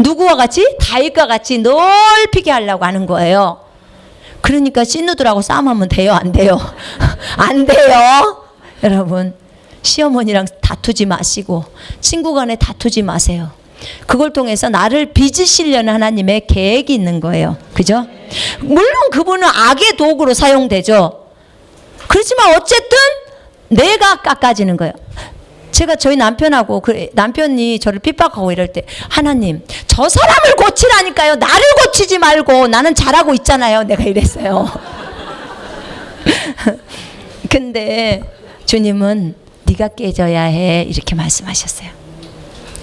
누구와 같이? 다윗과 같이 넓히게 하려고 하는 거예요. 그러니까 씨누들하고 싸움하면 돼요? 안 돼요? 안 돼요. 여러분, 시어머니랑 다투지 마시고 친구 간에 다투지 마세요. 그걸 통해서 나를 빚으시려는 하나님의 계획이 있는 거예요. 그죠? 물론 그분은 악의 도구로 사용되죠. 그렇지만 어쨌든 내가 깎아지는 거예요. 제가 저희 남편하고 남편이 저를 핍박하고 이럴 때, 하나님 저 사람을 고치라니까요, 나를 고치지 말고, 나는 잘하고 있잖아요, 내가 이랬어요. 근데 주님은 네가 깨져야 해, 이렇게 말씀하셨어요.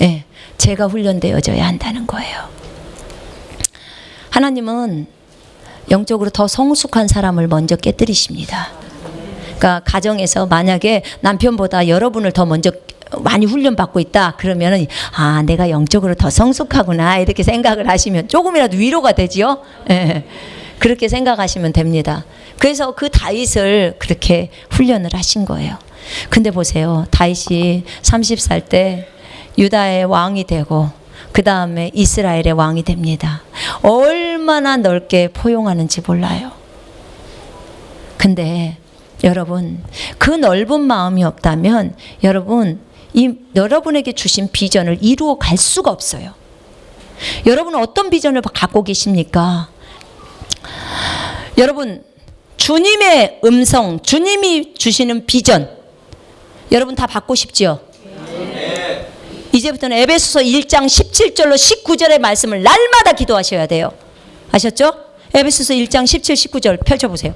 예, 제가 훈련되어져야 한다는 거예요. 하나님은 영적으로 더 성숙한 사람을 먼저 깨뜨리십니다. 그러니까 가정에서 만약에 남편보다 여러분을 더 먼저 많이 훈련받고 있다 그러면은, 아, 내가 영적으로 더 성숙하구나, 이렇게 생각을 하시면 조금이라도 위로가 되지요. 예, 그렇게 생각하시면 됩니다. 그래서 그 다윗을 그렇게 훈련을 하신 거예요. 근데 보세요, 다윗이 30살 때 유다의 왕이 되고 그 다음에 이스라엘의 왕이 됩니다. 얼마나 넓게 포용하는지 몰라요. 근데 여러분, 그 넓은 마음이 없다면 여러분에게 주신 비전을 이루어 갈 수가 없어요. 여러분은 어떤 비전을 갖고 계십니까? 여러분, 주님의 음성, 주님이 주시는 비전, 여러분 다 받고 싶지요? 네. 이제부터는 에베소서 1장 17절로 19절의 말씀을 날마다 기도하셔야 돼요. 아셨죠? 에베소서 1장 17, 19절 펼쳐보세요.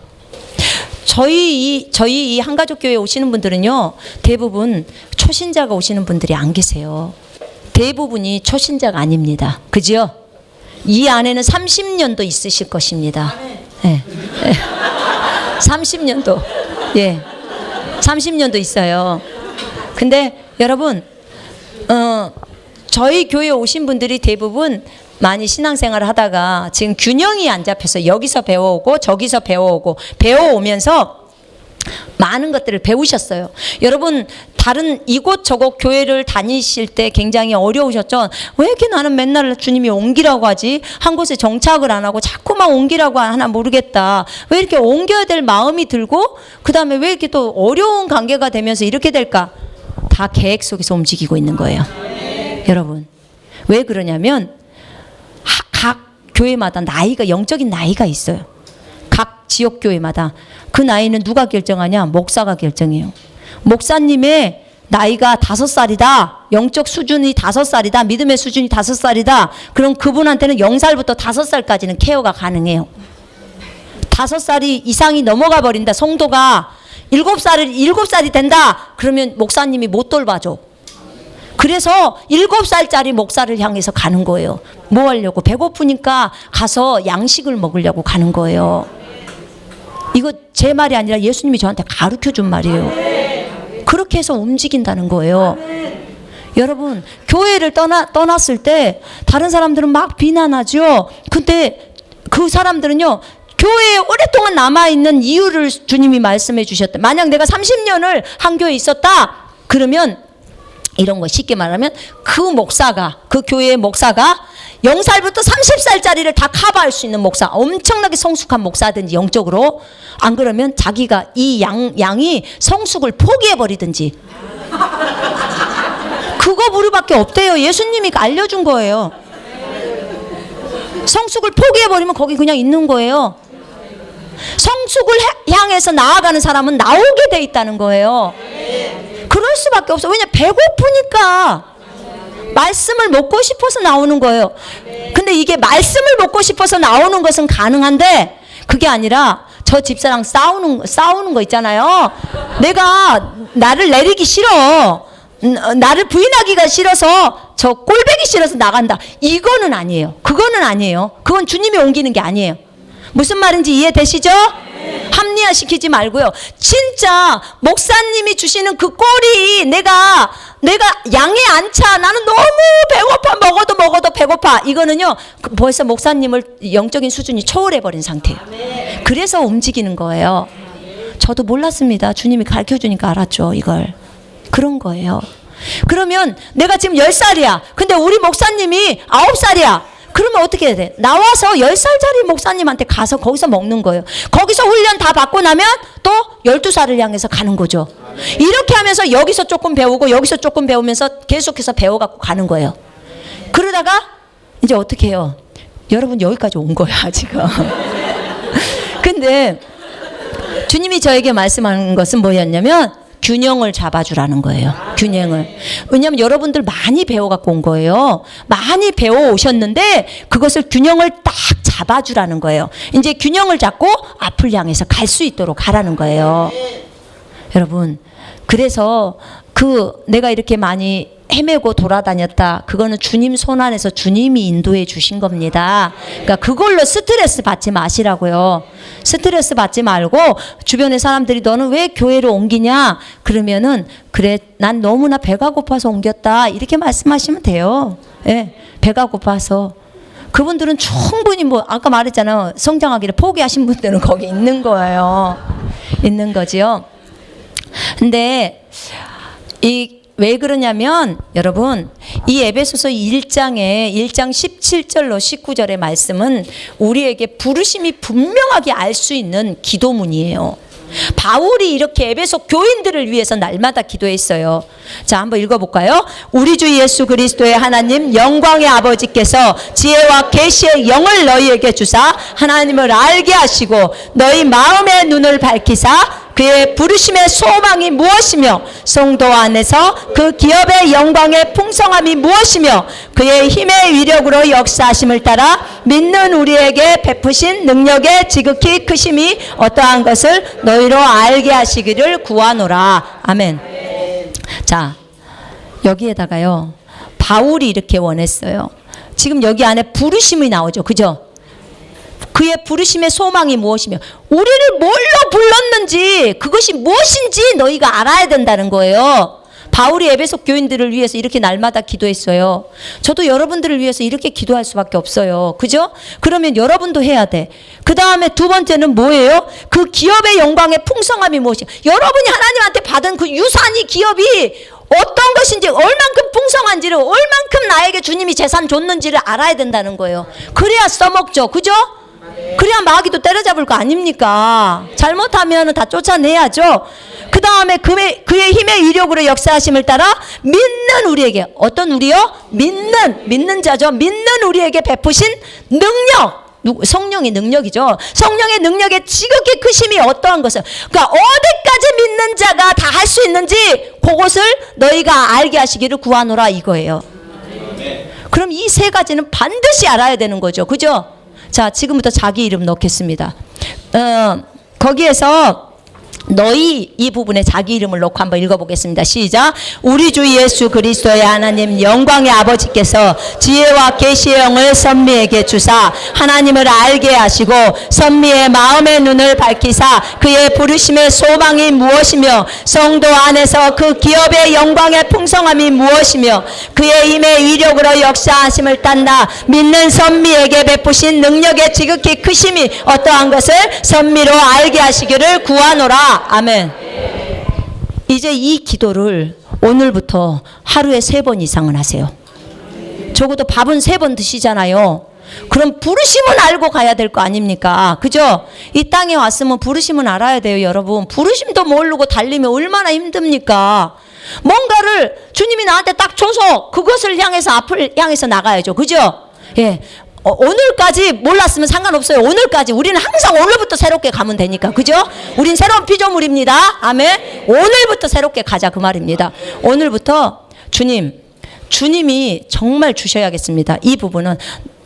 저희 이 한가족 교회에 오시는 분들은요, 대부분 초신자가 오시는 분들이 안 계세요. 대부분이 초신자가 아닙니다. 그죠? 이 안에는 30년도 있으실 것입니다. 네. 30년도. 예. 30년도 있어요. 근데 여러분, 저희 교회에 오신 분들이 대부분 많이 신앙생활을 하다가 지금 균형이 안 잡혀서 여기서 배워오고 저기서 배워오면서 많은 것들을 배우셨어요. 여러분, 다른 이곳저곳 교회를 다니실 때 굉장히 어려우셨죠? 왜 이렇게 나는 맨날 주님이 옮기라고 하지? 한 곳에 정착을 안 하고 자꾸만 옮기라고 하나 모르겠다. 왜 이렇게 옮겨야 될 마음이 들고, 그 다음에 왜 이렇게 또 어려운 관계가 되면서 이렇게 될까? 다 계획 속에서 움직이고 있는 거예요. 여러분, 왜 그러냐면 각 교회마다 나이가, 영적인 나이가 있어요. 각 지역 교회마다. 그 나이는 누가 결정하냐? 목사가 결정해요. 목사님의 나이가 5살이다. 영적 수준이 5살이다. 믿음의 수준이 5살이다. 그럼 그분한테는 0살부터 5살까지는 케어가 가능해요. 5살이 이상이 넘어가 버린다. 성도가 7살이 된다. 그러면 목사님이 못 돌봐줘. 그래서 7살짜리 목사를 향해서 가는 거예요. 뭐 하려고? 배고프니까 가서 양식을 먹으려고 가는 거예요. 이거 제 말이 아니라 예수님이 저한테 가르쳐 준 말이에요. 그렇게 해서 움직인다는 거예요. 여러분, 교회를 떠났을 때 다른 사람들은 막 비난하죠. 근데 그 사람들은요, 교회에 오랫동안 남아있는 이유를 주님이 말씀해 주셨대. 만약 내가 30년을 한 교회에 있었다 그러면, 이런 거 쉽게 말하면 그 목사가, 그 교회의 목사가 0살부터 30살짜리를 다 커버할 수 있는 목사, 엄청나게 성숙한 목사든지 영적으로, 안 그러면 자기가 이 양이 성숙을 포기해버리든지. 그거 부류밖에 없대요. 예수님이 알려준 거예요. 성숙을 포기해버리면 거기 그냥 있는 거예요. 성숙을 향해서 나아가는 사람은 나오게 돼 있다는 거예요. 그럴 수밖에 없어. 왜냐? 배고프니까. 말씀을 먹고 싶어서 나오는 거예요. 근데 이게 말씀을 먹고 싶어서 나오는 것은 가능한데 그게 아니라 저 집사랑 싸우는 거 있잖아요. 내가 나를 내리기 싫어. 나를 부인하기가 싫어서 저 꼴배기 싫어서 나간다. 이거는 아니에요. 그거는 아니에요. 그건 주님이 옮기는 게 아니에요. 무슨 말인지 이해되시죠? 합리화시키지 말고요. 진짜 목사님이 주시는 그 꼴이 내가 양에 안 차. 나는 너무 배고파. 먹어도 배고파. 이거는요. 벌써 목사님을 영적인 수준이 초월해버린 상태예요. 그래서 움직이는 거예요. 저도 몰랐습니다. 주님이 가르쳐주니까 알았죠. 이걸. 그런 거예요. 그러면 내가 지금 10살이야. 근데 우리 목사님이 9살이야. 그러면 어떻게 해야 돼? 나와서 10살짜리 목사님한테 가서 거기서 먹는 거예요. 거기서 훈련 다 받고 나면 또 12살을 향해서 가는 거죠. 이렇게 하면서 여기서 조금 배우고 여기서 조금 배우면서 계속해서 배워갖고 가는 거예요. 그러다가 이제 어떻게 해요? 여러분 여기까지 온 거야 지금. 근데 주님이 저에게 말씀하는 것은 뭐였냐면 균형을 잡아주라는 거예요. 균형을. 왜냐하면 여러분들 많이 배워갖고 온 거예요. 많이 배워오셨는데 그것을 균형을 딱 잡아주라는 거예요. 이제 균형을 잡고 앞을 향해서 갈 수 있도록 하라는 거예요. 여러분, 그래서 내가 이렇게 많이 헤매고 돌아다녔다. 그거는 주님 손 안에서 주님이 인도해 주신 겁니다. 그러니까 그걸로 스트레스 받지 마시라고요. 스트레스 받지 말고 주변의 사람들이 너는 왜 교회로 옮기냐? 그러면은 그래 난 너무나 배가 고파서 옮겼다. 이렇게 말씀하시면 돼요. 예, 배가 고파서. 그분들은 충분히 아까 말했잖아요. 성장하기를 포기하신 분들은 거기 있는 거예요. 있는 거지요. 근데 왜 그러냐면 여러분 이 에베소서 1장 17절로 19절의 말씀은 우리에게 부르심이 분명하게 알 수 있는 기도문이에요. 바울이 이렇게 에베소 교인들을 위해서 날마다 기도했어요. 자, 한번 읽어볼까요? 우리 주 예수 그리스도의 하나님 영광의 아버지께서 지혜와 계시의 영을 너희에게 주사 하나님을 알게 하시고 너희 마음의 눈을 밝히사 그의 부르심의 소망이 무엇이며 성도 안에서 그 기업의 영광의 풍성함이 무엇이며 그의 힘의 위력으로 역사하심을 따라 믿는 우리에게 베푸신 능력의 지극히 크심이 어떠한 것을 너희로 알게 하시기를 구하노라. 아멘. 자, 여기에다가요 바울이 이렇게 원했어요. 지금 여기 안에 부르심이 나오죠. 그죠? 그의 부르심의 소망이 무엇이며 우리를 뭘로 불렀는지 그것이 무엇인지 너희가 알아야 된다는 거예요. 바울이 에베소 교인들을 위해서 이렇게 날마다 기도했어요. 저도 여러분들을 위해서 이렇게 기도할 수밖에 없어요. 그죠? 그러면 여러분도 해야 돼. 그 다음에 두 번째는 뭐예요? 그 기업의 영광의 풍성함이 무엇이에요? 여러분이 하나님한테 받은 그 유산이 기업이 어떤 것인지 얼만큼 풍성한지를 얼만큼 나에게 주님이 재산 줬는지를 알아야 된다는 거예요. 그래야 써먹죠. 그죠? 그래야 마귀도 때려잡을 거 아닙니까? 잘못하면 다 쫓아내야죠. 그 다음에 그의 힘의 위력으로 역사하심을 따라 믿는 우리에게 어떤 우리요? 믿는 자죠. 믿는 우리에게 베푸신 능력. 성령의 능력이죠. 성령의 능력의 지극히 크심이 어떠한 것을 그러니까 어디까지 믿는 자가 다 할 수 있는지 그것을 너희가 알게 하시기를 구하노라 이거예요. 그럼 이 세 가지는 반드시 알아야 되는 거죠. 그죠? 자, 지금부터 자기 이름 넣겠습니다. 거기에서 너희 이 부분에 자기 이름을 넣고 한번 읽어보겠습니다. 시작. 우리 주 예수 그리스도의 하나님 영광의 아버지께서 지혜와 계시의 영을 선미에게 주사 하나님을 알게 하시고 선미의 마음의 눈을 밝히사 그의 부르심의 소망이 무엇이며 성도 안에서 그 기업의 영광의 풍성함이 무엇이며 그의 힘의 위력으로 역사하심을 딴다 믿는 선미에게 베푸신 능력의 지극히 크심이 어떠한 것을 선미로 알게 하시기를 구하노라. 아멘. 이제 이 기도를 오늘부터 하루에 3번 이상은 하세요. 적어도 밥은 3번 드시잖아요. 그럼 부르심은 알고 가야 될 거 아닙니까? 그죠? 이 땅에 왔으면 부르심은 알아야 돼요, 여러분. 부르심도 모르고 달리면 얼마나 힘듭니까? 뭔가를 주님이 나한테 딱 줘서 그것을 향해서 앞을 향해서 나가야죠. 그죠? 예. 오늘까지 몰랐으면 상관없어요. 오늘까지. 우리는 항상 오늘부터 새롭게 가면 되니까. 그죠? 우린 새로운 피조물입니다. 아멘. 오늘부터 새롭게 가자 그 말입니다. 오늘부터 주님이 정말 주셔야겠습니다. 이 부분은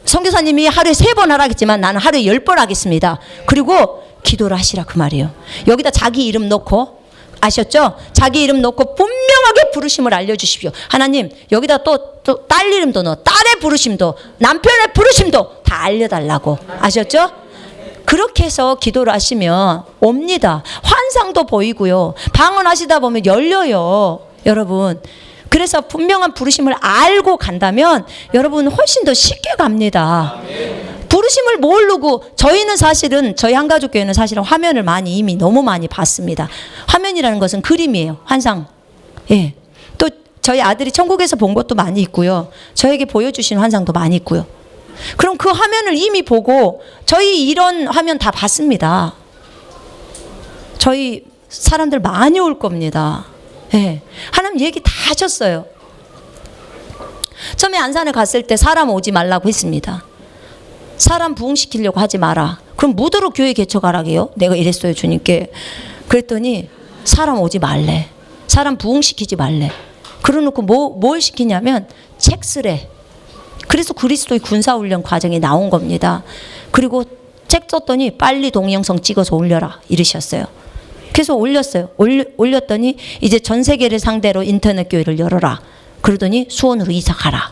선교사님이 하루에 3번 하라겠지만 나는 하루에 10번 하겠습니다. 그리고 기도를 하시라 그 말이에요. 여기다 자기 이름 넣고, 아셨죠? 자기 이름 넣고 분명하게 부르심을 알려주십시오. 하나님 여기다 또 딸 이름도 넣어, 딸의 부르심도, 남편의 부르심도 다 알려달라고. 아셨죠? 그렇게 해서 기도를 하시면 옵니다. 환상도 보이고요. 방언하시다 보면 열려요. 여러분, 그래서 분명한 부르심을 알고 간다면 여러분 훨씬 더 쉽게 갑니다. 부르심을 모르고, 저희는 사실은, 저희 한가족교회는 사실은 화면을 이미 너무 많이 봤습니다. 화면이라는 것은 그림이에요. 환상. 예. 또 저희 아들이 천국에서 본 것도 많이 있고요. 저에게 보여주신 환상도 많이 있고요. 그럼 그 화면을 이미 보고 저희 이런 화면 다 봤습니다. 저희 사람들 많이 올 겁니다. 예. 하나님 얘기 다 하셨어요. 처음에 안산에 갔을 때 사람 오지 말라고 했습니다. 사람 부흥시키려고 하지 마라. 그럼 무도로 교회 개척하라게요? 내가 이랬어요, 주님께. 그랬더니 사람 오지 말래. 사람 부흥시키지 말래. 그러놓고 뭘 시키냐면 책 쓰래. 그래서 그리스도의 군사훈련 과정이 나온 겁니다. 그리고 책 썼더니 빨리 동영상 찍어서 올려라 이러셨어요. 그래서 올렸어요. 올렸더니 이제 전 세계를 상대로 인터넷 교회를 열어라. 그러더니 수원으로 이사 가라.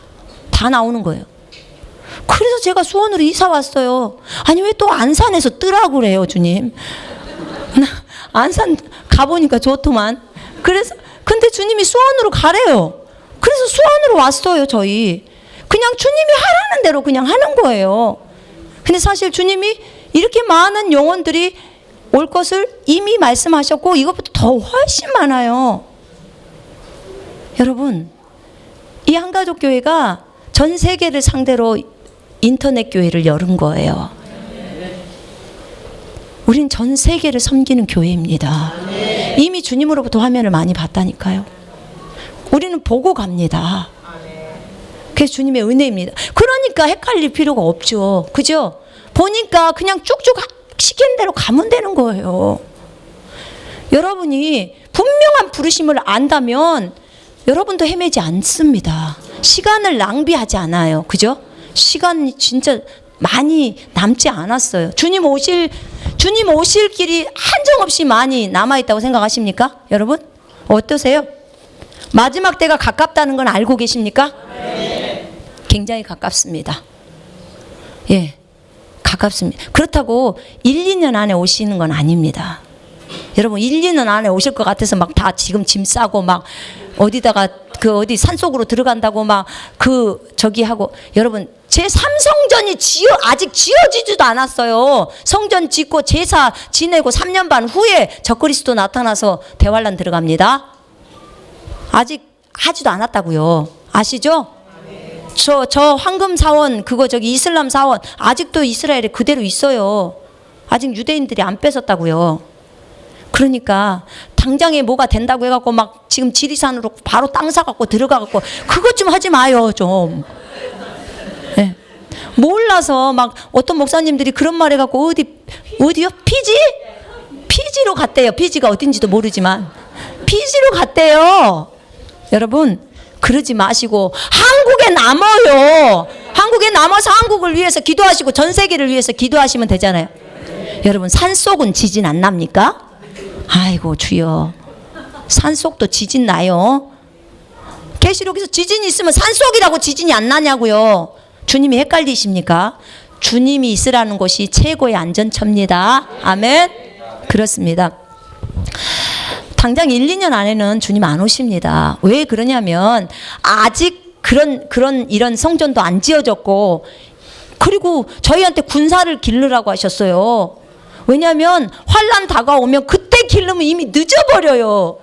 다 나오는 거예요. 그래서 제가 수원으로 이사 왔어요. 아니 왜 또 안산에서 뜨라고 그래요, 주님. 안산 가보니까 좋더만. 그래서 근데 주님이 수원으로 가래요. 그래서 수원으로 왔어요, 저희. 그냥 주님이 하라는 대로 그냥 하는 거예요. 근데 사실 주님이 이렇게 많은 영혼들이 올 것을 이미 말씀하셨고 이것보다 더 훨씬 많아요. 여러분, 이 한가족 교회가 전 세계를 상대로 인터넷 교회를 열은 거예요. 우린 전 세계를 섬기는 교회입니다. 이미 주님으로부터 화면을 많이 봤다니까요. 우리는 보고 갑니다. 그게 주님의 은혜입니다. 그러니까 헷갈릴 필요가 없죠. 그죠? 보니까 그냥 쭉쭉 시키는 대로 가면 되는 거예요. 여러분이 분명한 부르심을 안다면 여러분도 헤매지 않습니다. 시간을 낭비하지 않아요. 그죠? 시간이 진짜 많이 남지 않았어요. 주님 오실 길이 한정없이 많이 남아있다고 생각하십니까? 여러분? 어떠세요? 마지막 때가 가깝다는 건 알고 계십니까? 굉장히 가깝습니다. 예, 가깝습니다. 그렇다고 1, 2년 안에 오시는 건 아닙니다. 여러분 1, 2년 안에 오실 것 같아서 막 다 지금 짐 싸고 막 어디다가 어디 산속으로 들어간다고 막 저기 하고, 여러분 제3성전이 아직 지어지지도 않았어요. 성전 짓고 제사 지내고 3년 반 후에 적그리스도 나타나서 대환란 들어갑니다. 아직 하지도 않았다고요. 아시죠? 저 황금 사원, 저기 이슬람 사원 아직도 이스라엘에 그대로 있어요. 아직 유대인들이 안 뺏었다고요. 그러니까 당장에 뭐가 된다고 해갖고 막 지금 지리산으로 바로 땅 사갖고 들어가갖고 그것 좀 하지 마요, 좀. 네. 몰라서 막 어떤 목사님들이 그런 말 해갖고 어디요? 피지로 갔대요. 피지가 어딘지도 모르지만 피지로 갔대요. 여러분 그러지 마시고 한국에 남아요. 한국에 남아서 한국을 위해서 기도하시고 전 세계를 위해서 기도하시면 되잖아요. 여러분 산속은 지진 안 납니까? 아이고 주여, 산속도 지진 나요. 계시록에서 지진이 있으면 산속이라고 지진이 안 나냐고요. 주님이 헷갈리십니까? 주님이 있으라는 곳이 최고의 안전처입니다. 아멘. 그렇습니다. 당장 1, 2년 안에는 주님 안 오십니다. 왜 그러냐면 아직 이런 성전도 안 지어졌고, 그리고 저희한테 군사를 기르라고 하셨어요. 왜냐하면 환란 다가오면 그때 기르면 이미 늦어버려요.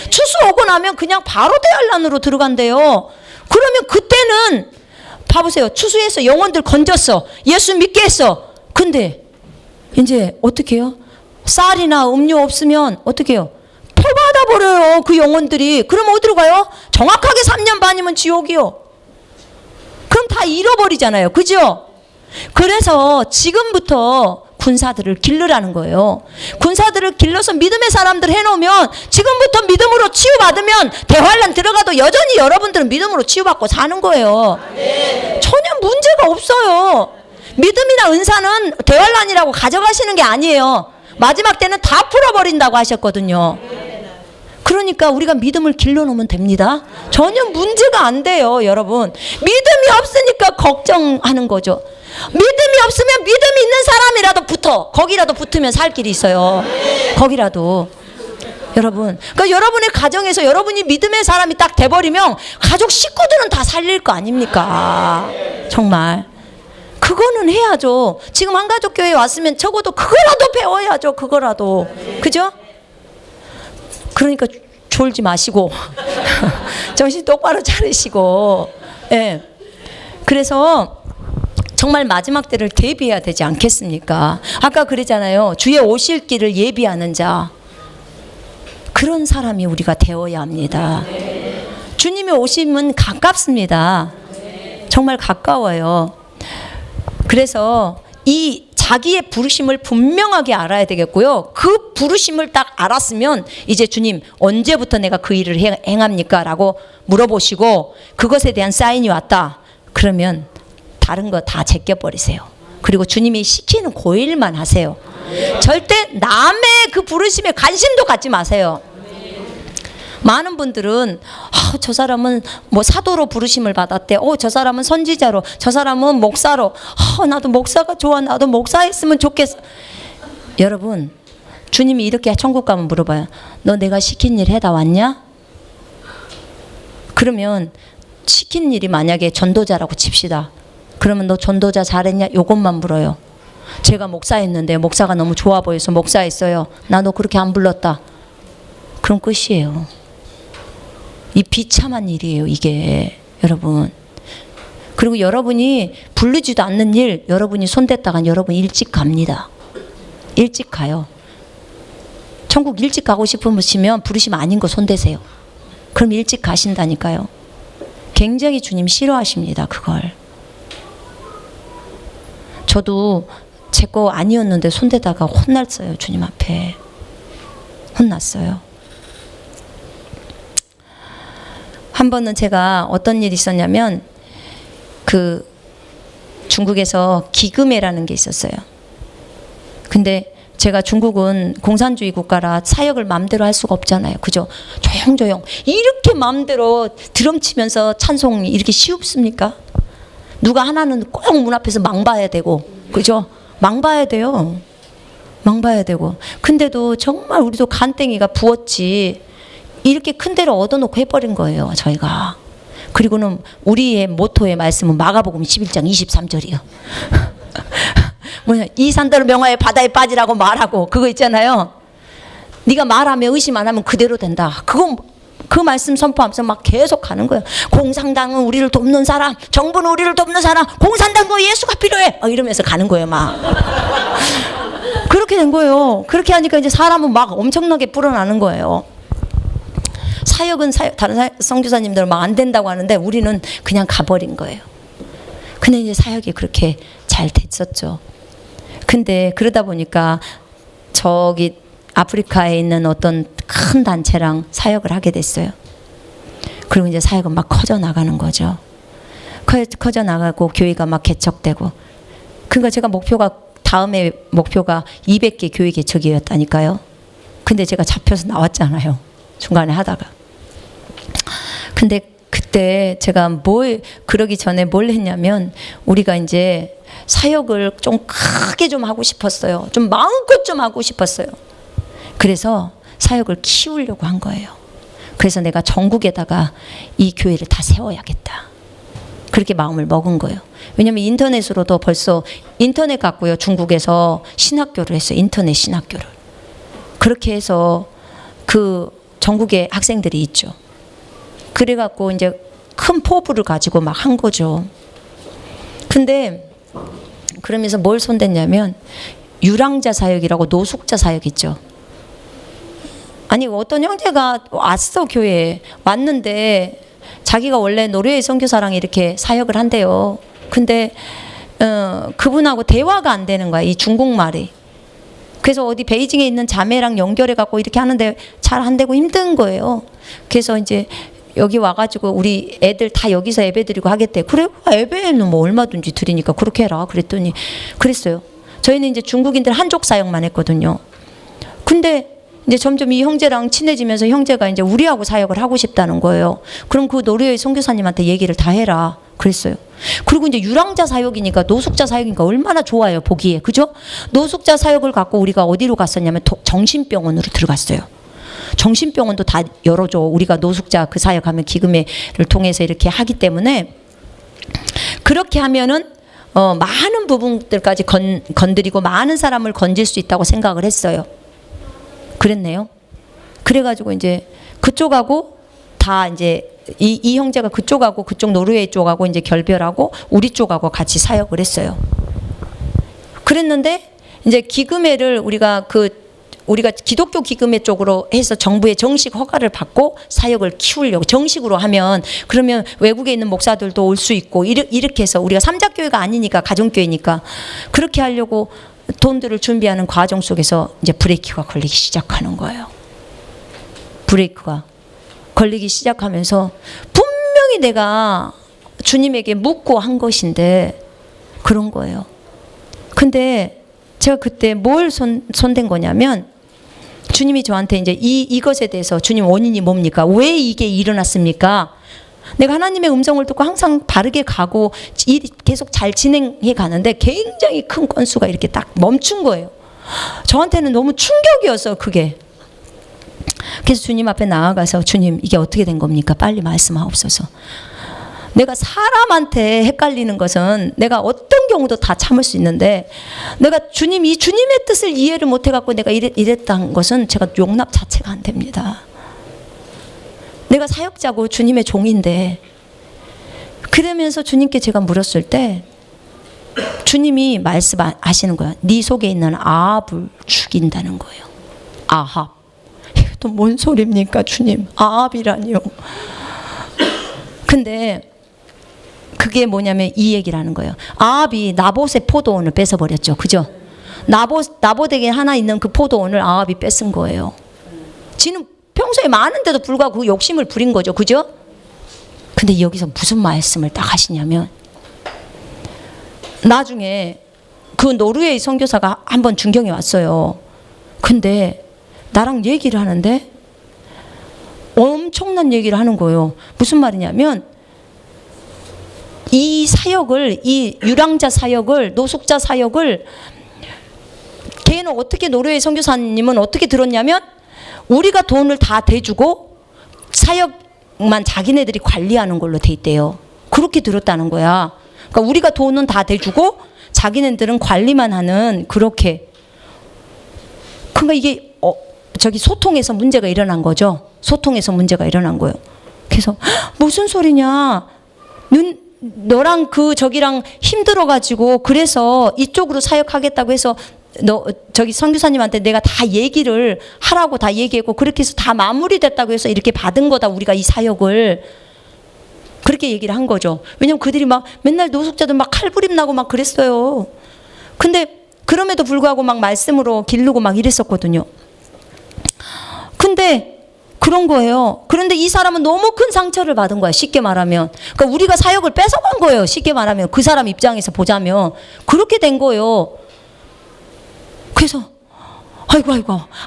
추수 오고 나면 그냥 바로 대환란으로 들어간대요. 그러면 그때는 봐보세요. 추수해서 영혼들 건졌어. 예수 믿게 했어. 근데 이제 어떻게 해요? 쌀이나 음료 없으면 어떻게 해요? 표받아버려요. 그 영혼들이. 그럼 어디로 가요? 정확하게 3년 반이면 지옥이요. 그럼 다 잃어버리잖아요. 그죠? 그래서 지금부터 군사들을 기르라는 거예요. 군사들을 길러서 믿음의 사람들 해놓으면 지금부터 믿음으로 치유받으면 대환란 들어가도 여전히 여러분들은 믿음으로 치유받고 사는 거예요. 전혀 문제가 없어요. 믿음이나 은사는 대환란이라고 가져가시는 게 아니에요. 마지막 때는 다 풀어버린다고 하셨거든요. 그러니까 우리가 믿음을 길러놓으면 됩니다. 전혀 문제가 안 돼요, 여러분. 믿음이 없으니까 걱정하는 거죠. 믿음이 없으면 믿음이 있는 사람이라도 붙어. 거기라도 붙으면 살 길이 있어요. 거기라도. 여러분, 그러니까 여러분의 가정에서 여러분이 믿음의 사람이 딱 돼버리면 가족 식구들은 다 살릴 거 아닙니까? 정말. 그거는 해야죠. 지금 한가족교회 왔으면 적어도 그거라도 배워야죠. 그거라도. 그죠? 그러니까 졸지 마시고 정신 똑바로 차리시고. 예. 그래서 정말 마지막 때를 대비해야 되지 않겠습니까? 아까 그랬잖아요. 주의 오실 길을 예비하는 자. 그런 사람이 우리가 되어야 합니다. 주님의 오심은 가깝습니다. 정말 가까워요. 그래서 이 자기의 부르심을 분명하게 알아야 되겠고요. 그 부르심을 딱 알았으면 이제 주님 언제부터 내가 그 일을 행합니까? 라고 물어보시고 그것에 대한 사인이 왔다. 그러면 다른 거 다 제껴버리세요. 그리고 주님이 시키는 그 일만 하세요. 절대 남의 그 부르심에 관심도 갖지 마세요. 많은 분들은 저 사람은 뭐 사도로 부르심을 받았대. 저 사람은 선지자로, 저 사람은 목사로. 나도 목사가 좋아. 나도 목사했으면 좋겠어. 여러분, 주님이 이렇게 천국 가면 물어봐요. 너 내가 시킨 일 해다 왔냐? 그러면 시킨 일이 만약에 전도자라고 칩시다. 그러면 너 전도자 잘했냐? 요것만 물어요. 제가 목사했는데 목사가 너무 좋아 보여서 목사했어요. 나 너 그렇게 안 불렀다. 그럼 끝이에요. 이 비참한 일이에요, 이게. 여러분. 그리고 여러분이 부르지도 않는 일, 여러분이 손댔다간 여러분 일찍 갑니다. 일찍 가요. 천국 일찍 가고 싶으시면 부르심 아닌 거 손대세요. 그럼 일찍 가신다니까요. 굉장히 주님 싫어하십니다, 그걸. 저도 제 거 아니었는데 손대다가 혼났어요, 주님 앞에. 혼났어요. 한 번은 제가 어떤 일이 있었냐면 그 중국에서 기금회라는 게 있었어요. 근데 제가 중국은 공산주의 국가라 사역을 마음대로 할 수가 없잖아요. 그죠? 조용조용 이렇게 마음대로 드럼 치면서 찬송이 이렇게 쉽습니까? 누가 하나는 꼭 문 앞에서 망봐야 되고, 그죠? 망봐야 돼요. 망봐야 되고. 근데도 정말 우리도 간땡이가 부었지. 이렇게 큰 데를 얻어놓고 해버린 거예요, 저희가. 그리고는 우리의 모토의 말씀은 마가복음 11장 23절이요. 뭐냐, 이 산다는 명화에 바다에 빠지라고 말하고 그거 있잖아요. 네가 말하면 의심 안 하면 그대로 된다. 그건 그 말씀 선포하면서 막 계속 가는 거예요. 공산당은 우리를 돕는 사람, 정부는 우리를 돕는 사람, 공산당도 예수가 필요해. 이러면서 가는 거예요, 막. 그렇게 된 거예요. 그렇게 하니까 이제 사람은 막 엄청나게 불어나는 거예요. 사역은 다른 선교사님들은 막 안 된다고 하는데 우리는 그냥 가버린 거예요. 근데 이제 사역이 그렇게 잘 됐었죠. 근데 그러다 보니까 저기 아프리카에 있는 어떤 큰 단체랑 사역을 하게 됐어요. 그리고 이제 사역은 막 커져 나가는 거죠. 커져 나가고 교회가 막 개척되고. 그러니까 제가 다음에 목표가 200개 교회 개척이었다니까요. 근데 제가 잡혀서 나왔잖아요. 중간에 하다가. 근데 그때 제가 그러기 전에 뭘 했냐면 우리가 이제 사역을 좀 크게 좀 하고 싶었어요. 좀 마음껏 좀 하고 싶었어요. 그래서 사역을 키우려고 한 거예요. 그래서 내가 전국에다가 이 교회를 다 세워야겠다. 그렇게 마음을 먹은 거예요. 왜냐하면 인터넷으로도 벌써 인터넷 갖고요. 중국에서 신학교를 했어요. 인터넷 신학교를. 그렇게 해서 그 전국에 학생들이 있죠. 그래갖고 이제 큰 포부를 가지고 막 한 거죠. 근데 그러면서 뭘 손댔냐면 유랑자 사역이라고 노숙자 사역 있죠. 아니 어떤 형제가 왔어, 교회에 왔는데 자기가 원래 노르웨이 선교사랑 이렇게 사역을 한대요. 근데 그분하고 대화가 안 되는 거야, 이 중국말이. 그래서 어디 베이징에 있는 자매랑 연결해 갖고 이렇게 하는데 잘 안 되고 힘든 거예요. 그래서 이제 여기 와가지고 우리 애들 다 여기서 예배 드리고 하겠대. 그래, 예배는 뭐 얼마든지 드리니까 그렇게 해라. 그랬더니 그랬어요. 저희는 이제 중국인들 한족 사역만 했거든요. 근데 이제 점점 이 형제랑 친해지면서 형제가 이제 우리하고 사역을 하고 싶다는 거예요. 그럼 그 노르웨이 선교사님한테 얘기를 다 해라. 그랬어요. 그리고 이제 유랑자 사역이니까, 노숙자 사역이니까 얼마나 좋아요, 보기에. 그죠? 노숙자 사역을 갖고 우리가 어디로 갔었냐면 정신병원으로 들어갔어요. 정신병원도 다 열어줘. 우리가 노숙자 그 사역하면 기금회를 통해서 이렇게 하기 때문에, 그렇게 하면은 많은 부분들까지 건드리고 많은 사람을 건질 수 있다고 생각을 했어요. 그랬네요. 그래가지고 이제 그쪽하고 다 이제 이 형제가 그쪽하고 그쪽 노르웨이 쪽하고 이제 결별하고 우리 쪽하고 같이 사역을 했어요. 그랬는데 이제 기금회를 우리가 기독교 기금회 쪽으로 해서 정부의 정식 허가를 받고 사역을 키우려고, 정식으로 하면 그러면 외국에 있는 목사들도 올 수 있고 이렇게 해서, 우리가 삼자교회가 아니니까 가정교회니까 그렇게 하려고 돈들을 준비하는 과정 속에서 이제 브레이크가 걸리기 시작하는 거예요. 브레이크가 걸리기 시작하면서 분명히 내가 주님에게 묻고 한 것인데 그런 거예요. 근데 제가 그때 뭘 손댄 거냐면, 주님이 저한테 이제 이것에 대해서, 주님 원인이 뭡니까? 왜 이게 일어났습니까? 내가 하나님의 음성을 듣고 항상 바르게 가고 일이 계속 잘 진행해 가는데 굉장히 큰 건수가 이렇게 딱 멈춘 거예요. 저한테는 너무 충격이었어요, 그게. 그래서 주님 앞에 나아가서, 주님 이게 어떻게 된 겁니까? 빨리 말씀하옵소서. 내가 사람한테 헷갈리는 것은 내가 어떤 경우도 다 참을 수 있는데, 내가 주님의 뜻을 이해를 못 해갖고 내가 이랬다는 것은 제가 용납 자체가 안 됩니다. 내가 사역자고 주님의 종인데. 그러면서 주님께 제가 물었을 때 주님이 말씀하시는 거예요. 네 속에 있는 아합을 죽인다는 거예요. 아합. 이것도 뭔 소리입니까, 주님? 아합이라니요. 근데 그게 뭐냐면 이 얘기를 하는 거예요. 아합이 나봇의 포도원을 뺏어버렸죠. 그죠? 나봇에게 하나 있는 그 포도원을 아합이 뺏은 거예요. 지는 평소에 많은데도 불구하고 그 욕심을 부린 거죠. 그죠? 근데 여기서 무슨 말씀을 딱 하시냐면, 나중에 그 노르웨이 선교사가 한번 중경에 왔어요. 근데 나랑 얘기를 하는데 엄청난 얘기를 하는 거예요. 무슨 말이냐면, 이 사역을, 이 유랑자 사역을, 노숙자 사역을 걔는 어떻게, 노르웨이 선교사님은 어떻게 들었냐면, 우리가 돈을 다 대주고 사역만 자기네들이 관리하는 걸로 돼 있대요. 그렇게 들었다는 거야. 그러니까 우리가 돈은 다 대주고 자기네들은 관리만 하는, 그렇게. 그러니까 이게 소통에서 문제가 일어난 거죠. 소통에서 문제가 일어난 거예요. 그래서 무슨 소리냐? 너랑 저기랑 힘들어가지고 그래서 이쪽으로 사역하겠다고 해서 저기 선교사님한테 내가 다 얘기를 하라고 다 얘기했고, 그렇게 해서 다 마무리됐다고 해서 이렇게 받은 거다, 우리가 이 사역을. 그렇게 얘기를 한 거죠. 왜냐면 그들이 막 맨날 노숙자들 막 칼부림 나고 막 그랬어요. 근데 그럼에도 불구하고 막 말씀으로 기르고 막 이랬었거든요. 근데 그런 거예요. 그런데 이 사람은 너무 큰 상처를 받은 거야, 쉽게 말하면. 그러니까 우리가 사역을 뺏어간 거예요, 쉽게 말하면. 그 사람 입장에서 보자면. 그렇게 된 거예요. 그래서 아이고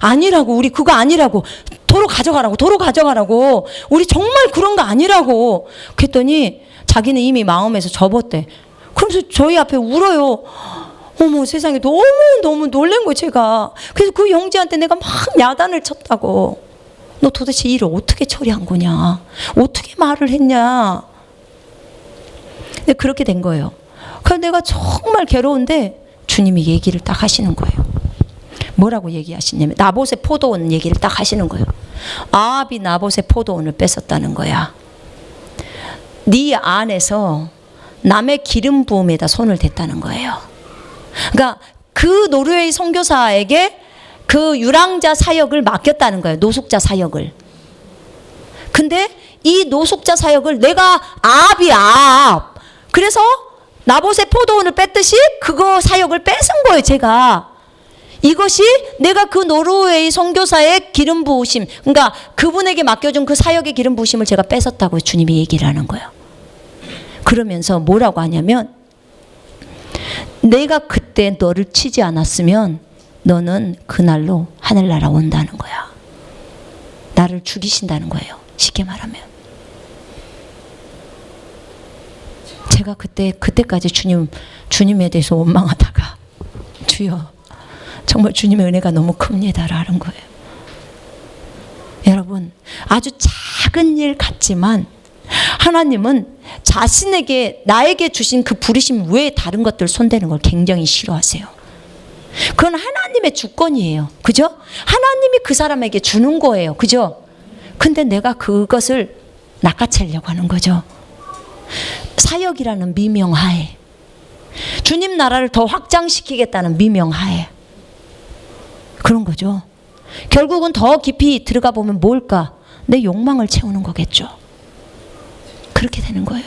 아니라고, 우리 그거 아니라고, 도로 가져가라고, 우리 정말 그런 거 아니라고. 그랬더니 자기는 이미 마음에서 접었대. 그러면서 저희 앞에 울어요. 어머 세상에, 너무 놀란 거예요, 제가. 그래서 그 형제한테 내가 막 야단을 쳤다고. 너 도대체 일을 어떻게 처리한 거냐, 어떻게 말을 했냐. 근데 그렇게 된 거예요. 그래서 내가 정말 괴로운데 주님이 얘기를 딱 하시는 거예요. 뭐라고 얘기하시냐면, 나봇의 포도원 얘기를 딱 하시는 거예요. 아합이 나봇의 포도원을 뺏었다는 거야. 네 안에서 남의 기름 부음에다 손을 댔다는 거예요. 그러니까 그 노르웨이 선교사에게 그 유랑자 사역을 맡겼다는 거예요. 노숙자 사역을. 근데 이 노숙자 사역을 내가 아합이야. 그래서 나봇의 포도원을 뺐듯이 그거 사역을 뺏은 거예요, 제가. 이것이 내가 그 노르웨이 선교사의 기름 부으심, 그러니까 그분에게 맡겨준 그 사역의 기름 부으심을 제가 뺏었다고 주님이 얘기를 하는 거예요. 그러면서 뭐라고 하냐면, 내가 그때 너를 치지 않았으면 너는 그날로 하늘나라 온다는 거야. 나를 죽이신다는 거예요, 쉽게 말하면. 제가 그때까지 주님에 대해서 원망하다가, 주여 정말 주님의 은혜가 너무 큽니다라는 거예요. 여러분, 아주 작은 일 같지만 하나님은 나에게 주신 그 부르심 외에 다른 것들 손대는 걸 굉장히 싫어하세요. 그건 하나님의 주권이에요. 그죠? 하나님이 그 사람에게 주는 거예요. 그죠? 근데 내가 그것을 낚아채려고 하는 거죠. 사역이라는 미명하에, 주님 나라를 더 확장시키겠다는 미명하에 그런 거죠. 결국은 더 깊이 들어가 보면 뭘까? 내 욕망을 채우는 거겠죠. 그렇게 되는 거예요.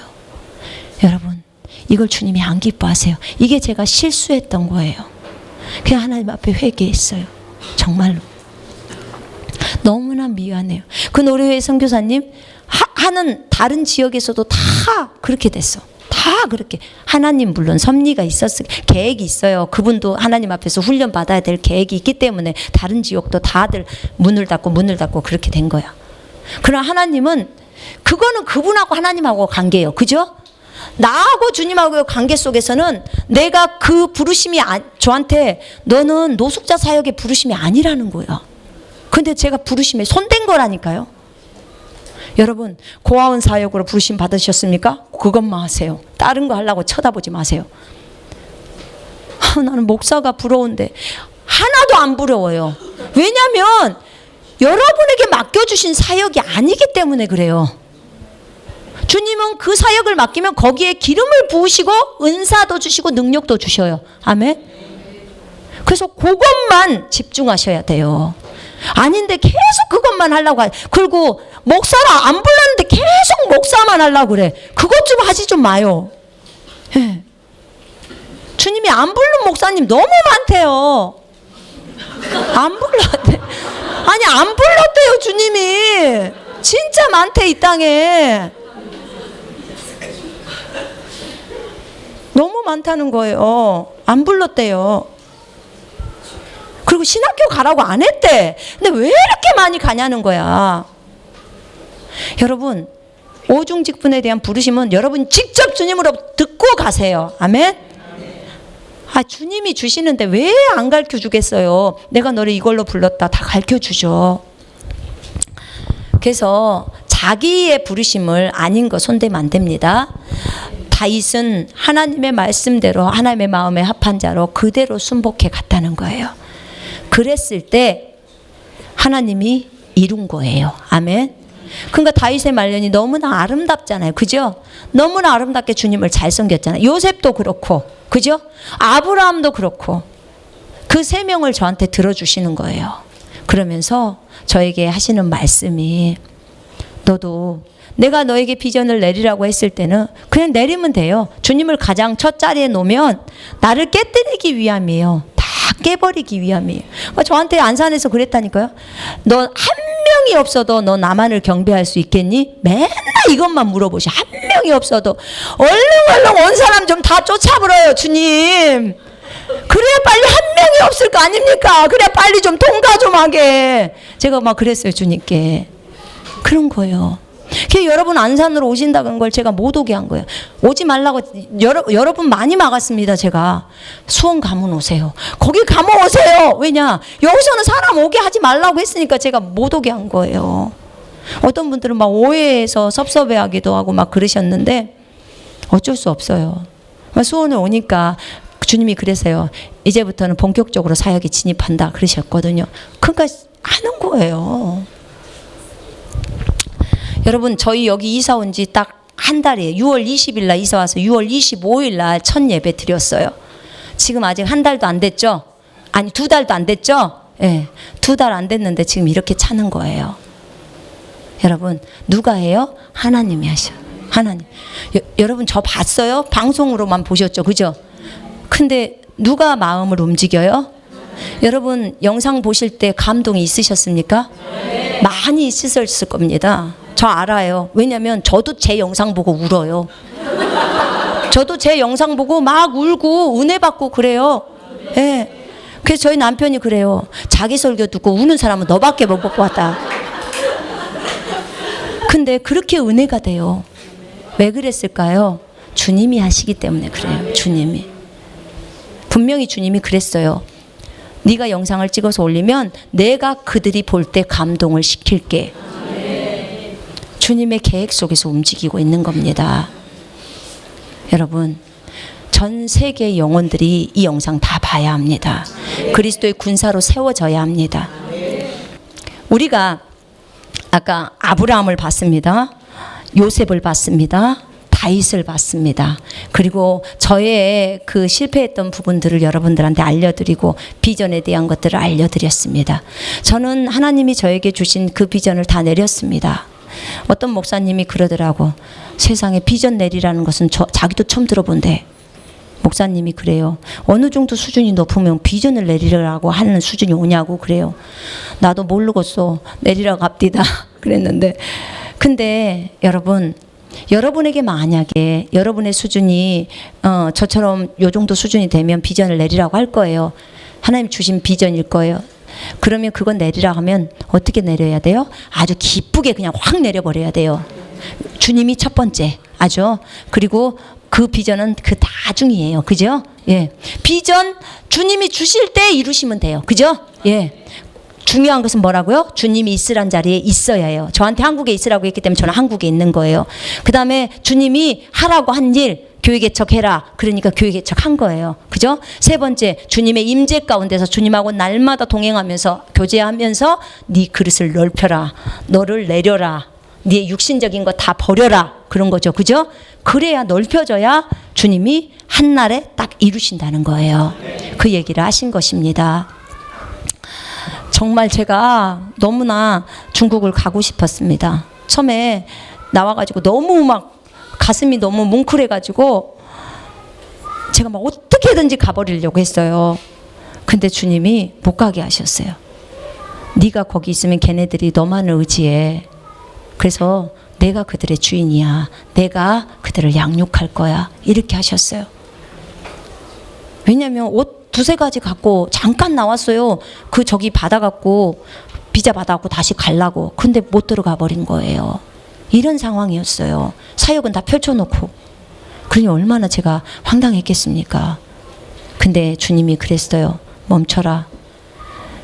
여러분, 이걸 주님이 안 기뻐하세요. 이게 제가 실수했던 거예요. 그냥 하나님 앞에 회개했어요. 정말로. 너무나 미안해요. 그 노르웨이 선교사님 하는 다른 지역에서도 다 그렇게 됐어. 다 그렇게. 하나님 물론 섭리가 계획이 있어요. 그분도 하나님 앞에서 훈련 받아야 될 계획이 있기 때문에 다른 지역도 다들 문을 닫고 그렇게 된 거야. 그러나 하나님은 그거는 그분하고 하나님하고 관계예요. 그죠? 나하고 주님하고의 관계 속에서는 내가 그 부르심이 저한테 너는 노숙자 사역의 부르심이 아니라는 거야. 근데 제가 부르심에 손댄 거라니까요. 여러분, 고아원 사역으로 부르심 받으셨습니까? 그것만 하세요. 다른 거 하려고 쳐다보지 마세요. 나는 목사가 부러운데 하나도 안 부러워요. 왜냐하면 여러분에게 맡겨주신 사역이 아니기 때문에 그래요. 주님은 그 사역을 맡기면 거기에 기름을 부으시고 은사도 주시고 능력도 주셔요. 아멘. 그래서 그것만 집중하셔야 돼요. 아닌데 계속 그것만 하려고 그리고 목사를 안 불렀는데 계속 목사만 하려고 그래. 그것 좀 하지 좀 마요. 예. 주님이 안 부른 목사님 너무 많대요. 안 불렀대. 아니 안 불렀대요 주님이. 진짜 많대 이 땅에. 너무 많다는 거예요. 안 불렀대요. 그리고 신학교 가라고 안 했대. 근데 왜 이렇게 많이 가냐는 거야. 여러분, 오중직분에 대한 부르심은 여러분 직접 주님으로 듣고 가세요. 아멘. 주님이 주시는데 왜 안 가르쳐 주겠어요? 내가 너를 이걸로 불렀다. 다 가르쳐 주죠. 그래서 자기의 부르심을 아닌 거 손대면 안 됩니다. 다윗은 하나님의 말씀대로 하나님의 마음에 합한 자로 그대로 순복해 갔다는 거예요. 그랬을 때 하나님이 이룬 거예요. 아멘. 그러니까 다윗의 말년이 너무나 아름답잖아요. 그죠? 너무나 아름답게 주님을 잘 섬겼잖아요. 요셉도 그렇고, 그죠? 아브라함도 그렇고, 그 세 명을 저한테 들어주시는 거예요. 그러면서 저에게 하시는 말씀이, 너도 내가 너에게 비전을 내리라고 했을 때는 그냥 내리면 돼요. 주님을 가장 첫 자리에 놓으면 나를 깨뜨리기 위함이에요. 다 깨버리기 위함이에요. 저한테 안산에서 그랬다니까요. 너 한 명이 없어도 너 나만을 경배할 수 있겠니? 맨날 이것만 물어보셔. 한 명이 없어도 얼른 온 사람 좀 다 쫓아버려요 주님. 그래야 빨리 한 명이 없을 거 아닙니까? 그래야 빨리 좀 통과 좀 하게. 제가 막 그랬어요 주님께. 그런 거예요. 여러분 안산으로 오신다는 걸 제가 못 오게 한 거예요. 오지 말라고 여러분 많이 막았습니다. 제가 수원 가면 오세요. 거기 가면 오세요. 왜냐? 여기서는 사람 오게 하지 말라고 했으니까 제가 못 오게 한 거예요. 어떤 분들은 막 오해해서 섭섭해하기도 하고 막 그러셨는데 어쩔 수 없어요. 수원에 오니까 주님이 그래서요. 이제부터는 본격적으로 사역에 진입한다 그러셨거든요. 그러니까 하는 거예요. 여러분 저희 여기 이사 온 지 딱 한 달이에요. 6월 20일 날 이사 와서 6월 25일 날 첫 예배 드렸어요. 지금 아직 한 달도 안 됐죠? 아니 2달도 안 됐죠? 예, 2달 안 됐는데 지금 이렇게 차는 거예요. 여러분 누가 해요? 하나님이 하셔. 하나님. 여러분 저 봤어요? 방송으로만 보셨죠, 그죠? 근데 누가 마음을 움직여요? 여러분 영상 보실 때 감동이 있으셨습니까? 많이 있으셨을 겁니다. 저 알아요. 왜냐면 저도 제 영상 보고 울어요. 저도 제 영상 보고 막 울고 은혜 받고 그래요. 예. 그래서 저희 남편이 그래요. 자기 설교 듣고 우는 사람은 너밖에 못 봤다. 근데 그렇게 은혜가 돼요. 왜 그랬을까요? 주님이 하시기 때문에 그래요. 주님이. 분명히 주님이 그랬어요. 네가 영상을 찍어서 올리면 내가 그들이 볼 때 감동을 시킬게. 주님의 계획 속에서 움직이고 있는 겁니다. 여러분, 전 세계 영혼들이 이 영상 다 봐야 합니다. 그리스도의 군사로 세워져야 합니다. 우리가 아까 아브라함을 봤습니다. 요셉을 봤습니다. 다윗을 봤습니다. 그리고 저의 그 실패했던 부분들을 여러분들한테 알려드리고 비전에 대한 것들을 알려드렸습니다. 저는 하나님이 저에게 주신 그 비전을 다 내렸습니다. 어떤 목사님이 그러더라고. 세상에 비전 내리라는 것은 자기도 처음 들어본대. 목사님이 그래요. 어느 정도 수준이 높으면 비전을 내리라고 하는 수준이 오냐고 그래요. 나도 모르겠어. 내리라고 합디다. 그랬는데 근데 여러분, 여러분에게 만약에 여러분의 수준이 저처럼 요 정도 수준이 되면 비전을 내리라고 할 거예요. 하나님 주신 비전일 거예요. 그러면 그건 내리라 하면 어떻게 내려야 돼요? 아주 기쁘게 그냥 확 내려버려야 돼요. 주님이 첫 번째 아죠. 그리고 그 비전은 그 나중이에요. 그죠? 예. 비전 주님이 주실 때 이루시면 돼요. 그죠? 예. 중요한 것은 뭐라고요? 주님이 있으란 자리에 있어야 해요. 저한테 한국에 있으라고 했기 때문에 저는 한국에 있는 거예요. 그 다음에 주님이 하라고 한 일, 교회 개척해라. 그러니까 교회 개척한 거예요. 그죠? 세 번째, 주님의 임재 가운데서 주님하고 날마다 동행하면서 교제하면서 네 그릇을 넓혀라. 너를 내려라. 네 육신적인 거 다 버려라. 그런 거죠. 그죠? 그래야 넓혀져야 주님이 한날에 딱 이루신다는 거예요. 그 얘기를 하신 것입니다. 정말 제가 너무나 중국을 가고 싶었습니다. 처음에 나와가지고 너무 막 가슴이 너무 뭉클해가지고 제가 막 어떻게든지 가버리려고 했어요. 근데 주님이 못 가게 하셨어요. 네가 거기 있으면 걔네들이 너만을 의지해. 그래서 내가 그들의 주인이야. 내가 그들을 양육할 거야. 이렇게 하셨어요. 왜냐하면 옷 두세 가지 갖고 잠깐 나왔어요. 그 저기 받아갖고 비자 받아갖고 다시 가려고. 근데 못 들어가 버린 거예요. 이런 상황이었어요. 사역은 다 펼쳐놓고. 그러니 얼마나 제가 황당했겠습니까? 근데 주님이 그랬어요. 멈춰라.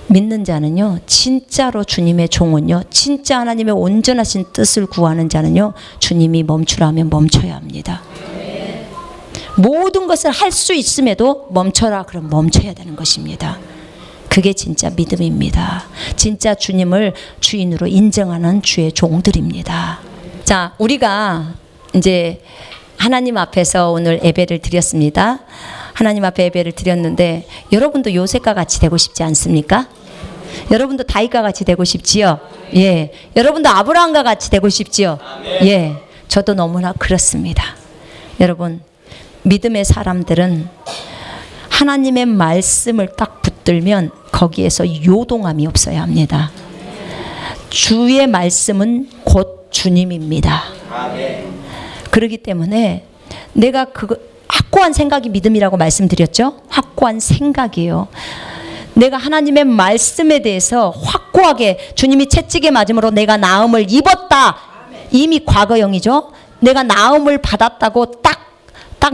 믿는 자는요, 진짜로 주님의 종은요, 진짜 하나님의 온전하신 뜻을 구하는 자는요, 주님이 멈추라면 멈춰야 합니다. 모든 것을 할 수 있음에도 멈춰라 그럼 멈춰야 되는 것입니다. 그게 진짜 믿음입니다. 진짜 주님을 주인으로 인정하는 주의 종들입니다. 자, 우리가 이제 하나님 앞에서 오늘 예배를 드렸습니다. 하나님 앞에 예배를 드렸는데 여러분도 요셉과 같이 되고 싶지 않습니까? 여러분도 다윗과 같이 되고 싶지요? 예. 여러분도 아브라함과 같이 되고 싶지요? 예. 저도 너무나 그렇습니다. 여러분, 믿음의 사람들은 하나님의 말씀을 딱 붙들면 거기에서 요동함이 없어야 합니다. 주의 말씀은 곧 주님입니다. 그렇기 때문에 내가 그거 확고한 생각이 믿음이라고 말씀드렸죠? 확고한 생각이에요. 내가 하나님의 말씀에 대해서 확고하게 주님이 채찍에 맞음으로 내가 나음을 입었다. 이미 과거형이죠. 내가 나음을 받았다고 딱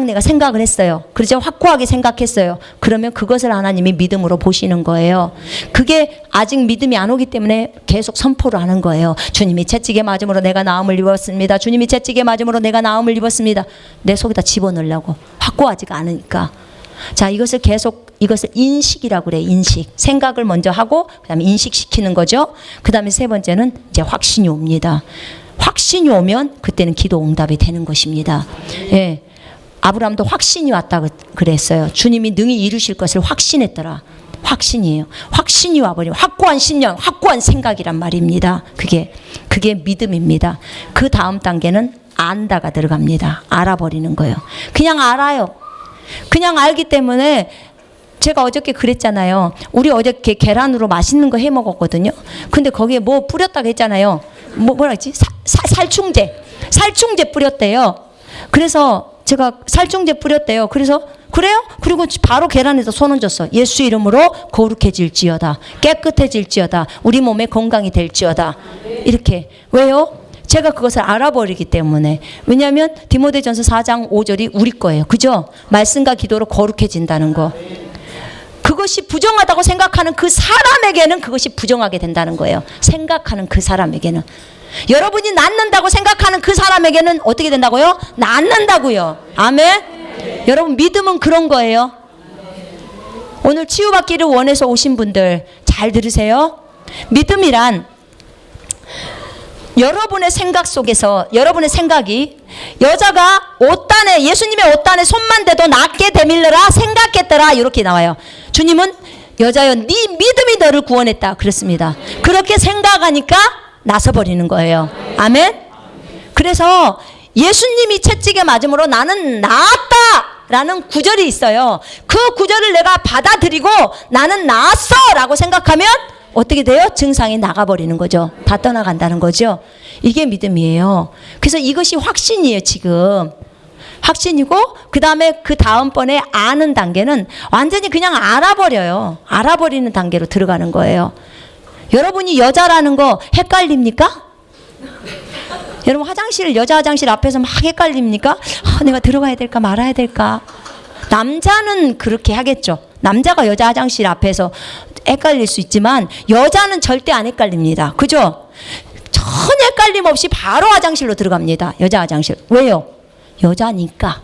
내가 생각을 했어요. 그렇죠? 확고하게 생각했어요. 그러면 그것을 하나님이 믿음으로 보시는 거예요. 그게 아직 믿음이 안 오기 때문에 계속 선포를 하는 거예요. 주님이 채찍에 맞음으로 내가 나음을 입었습니다. 주님이 채찍에 맞음으로 내가 나음을 입었습니다. 내 속에다 집어넣으려고. 확고하지가 않으니까. 자, 이것을 인식이라고 그래. 인식. 생각을 먼저 하고 그다음에 인식시키는 거죠. 그다음에 세 번째는 이제 확신이 옵니다. 확신이 오면 그때는 기도 응답이 되는 것입니다. 예. 아브라함도 확신이 왔다 그랬어요. 주님이 능히 이루실 것을 확신했더라. 확신이에요. 확신이 와버리면 확고한 신념, 확고한 생각이란 말입니다. 그게 믿음입니다. 그 다음 단계는 안다가 들어갑니다. 알아버리는 거예요. 그냥 알아요. 그냥 알기 때문에 제가 어저께 그랬잖아요. 우리 어저께 계란으로 맛있는 거 해 먹었거든요. 근데 거기에 뭐 뿌렸다고 했잖아요. 뭐라 했지? 살충제 뿌렸대요. 그래서 제가 살충제 뿌렸대요. 그래서 그래요? 그리고 바로 계란에다 손 얹었어. 예수 이름으로 거룩해질지어다. 깨끗해질지어다. 우리 몸에 건강이 될지어다. 이렇게. 왜요? 제가 그것을 알아버리기 때문에. 왜냐하면 디모데전서 4장 5절이 우리 거예요. 그죠? 말씀과 기도로 거룩해진다는 거. 그것이 부정하다고 생각하는 그 사람에게는 그것이 부정하게 된다는 거예요. 생각하는 그 사람에게는. 여러분이 낫는다고 생각하는 그 사람에게는 어떻게 된다고요? 낫는다고요. 아멘. 여러분 믿음은 그런 거예요. 오늘 치유받기를 원해서 오신 분들 잘 들으세요. 믿음이란 여러분의 생각 속에서 여러분의 생각이 여자가 옷단에 예수님의 옷단에 손만 대도 낫게 되밀려라 생각했더라 이렇게 나와요. 주님은 여자여 네 믿음이 너를 구원했다 그랬습니다. 그렇게 생각하니까 나서버리는 거예요. 아멘. 그래서 예수님이 채찍에 맞음으로 나는 나았다라는 구절이 있어요. 그 구절을 내가 받아들이고 나는 나았어 라고 생각하면 어떻게 돼요? 증상이 나가버리는 거죠. 다 떠나간다는 거죠. 이게 믿음이에요. 그래서 이것이 확신이에요. 지금 확신이고 그 다음에 그 다음번에 아는 단계는 완전히 그냥 알아버려요. 알아버리는 단계로 들어가는 거예요. 여러분이 여자라는 거 헷갈립니까? 여러분 화장실 여자 화장실 앞에서 막 헷갈립니까? 내가 들어가야 될까 말아야 될까? 남자는 그렇게 하겠죠. 남자가 여자 화장실 앞에서 헷갈릴 수 있지만 여자는 절대 안 헷갈립니다. 그죠? 전혀 헷갈림 없이 바로 화장실로 들어갑니다. 여자 화장실. 왜요? 여자니까.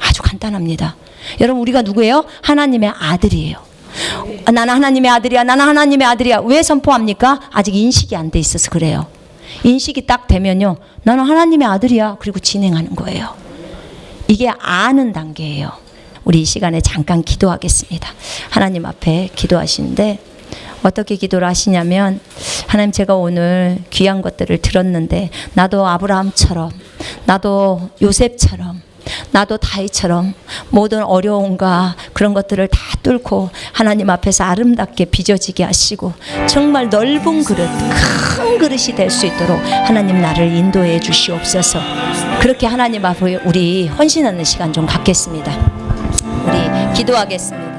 아주 간단합니다. 여러분 우리가 누구예요? 하나님의 아들이에요. 나는 하나님의 아들이야. 나는 하나님의 아들이야. 왜 선포합니까? 아직 인식이 안 돼 있어서 그래요. 인식이 딱 되면요. 나는 하나님의 아들이야. 그리고 진행하는 거예요. 이게 아는 단계예요. 우리 이 시간에 잠깐 기도하겠습니다. 하나님 앞에 기도하시는데 어떻게 기도를 하시냐면 하나님 제가 오늘 귀한 것들을 들었는데 나도 아브라함처럼 나도 요셉처럼 나도 다윗처럼 모든 어려움과 그런 것들을 다 뚫고 하나님 앞에서 아름답게 빚어지게 하시고 정말 넓은 그릇 큰 그릇이 될 수 있도록 하나님 나를 인도해 주시옵소서. 그렇게 하나님 앞에 우리 헌신하는 시간 좀 갖겠습니다. 우리 기도하겠습니다.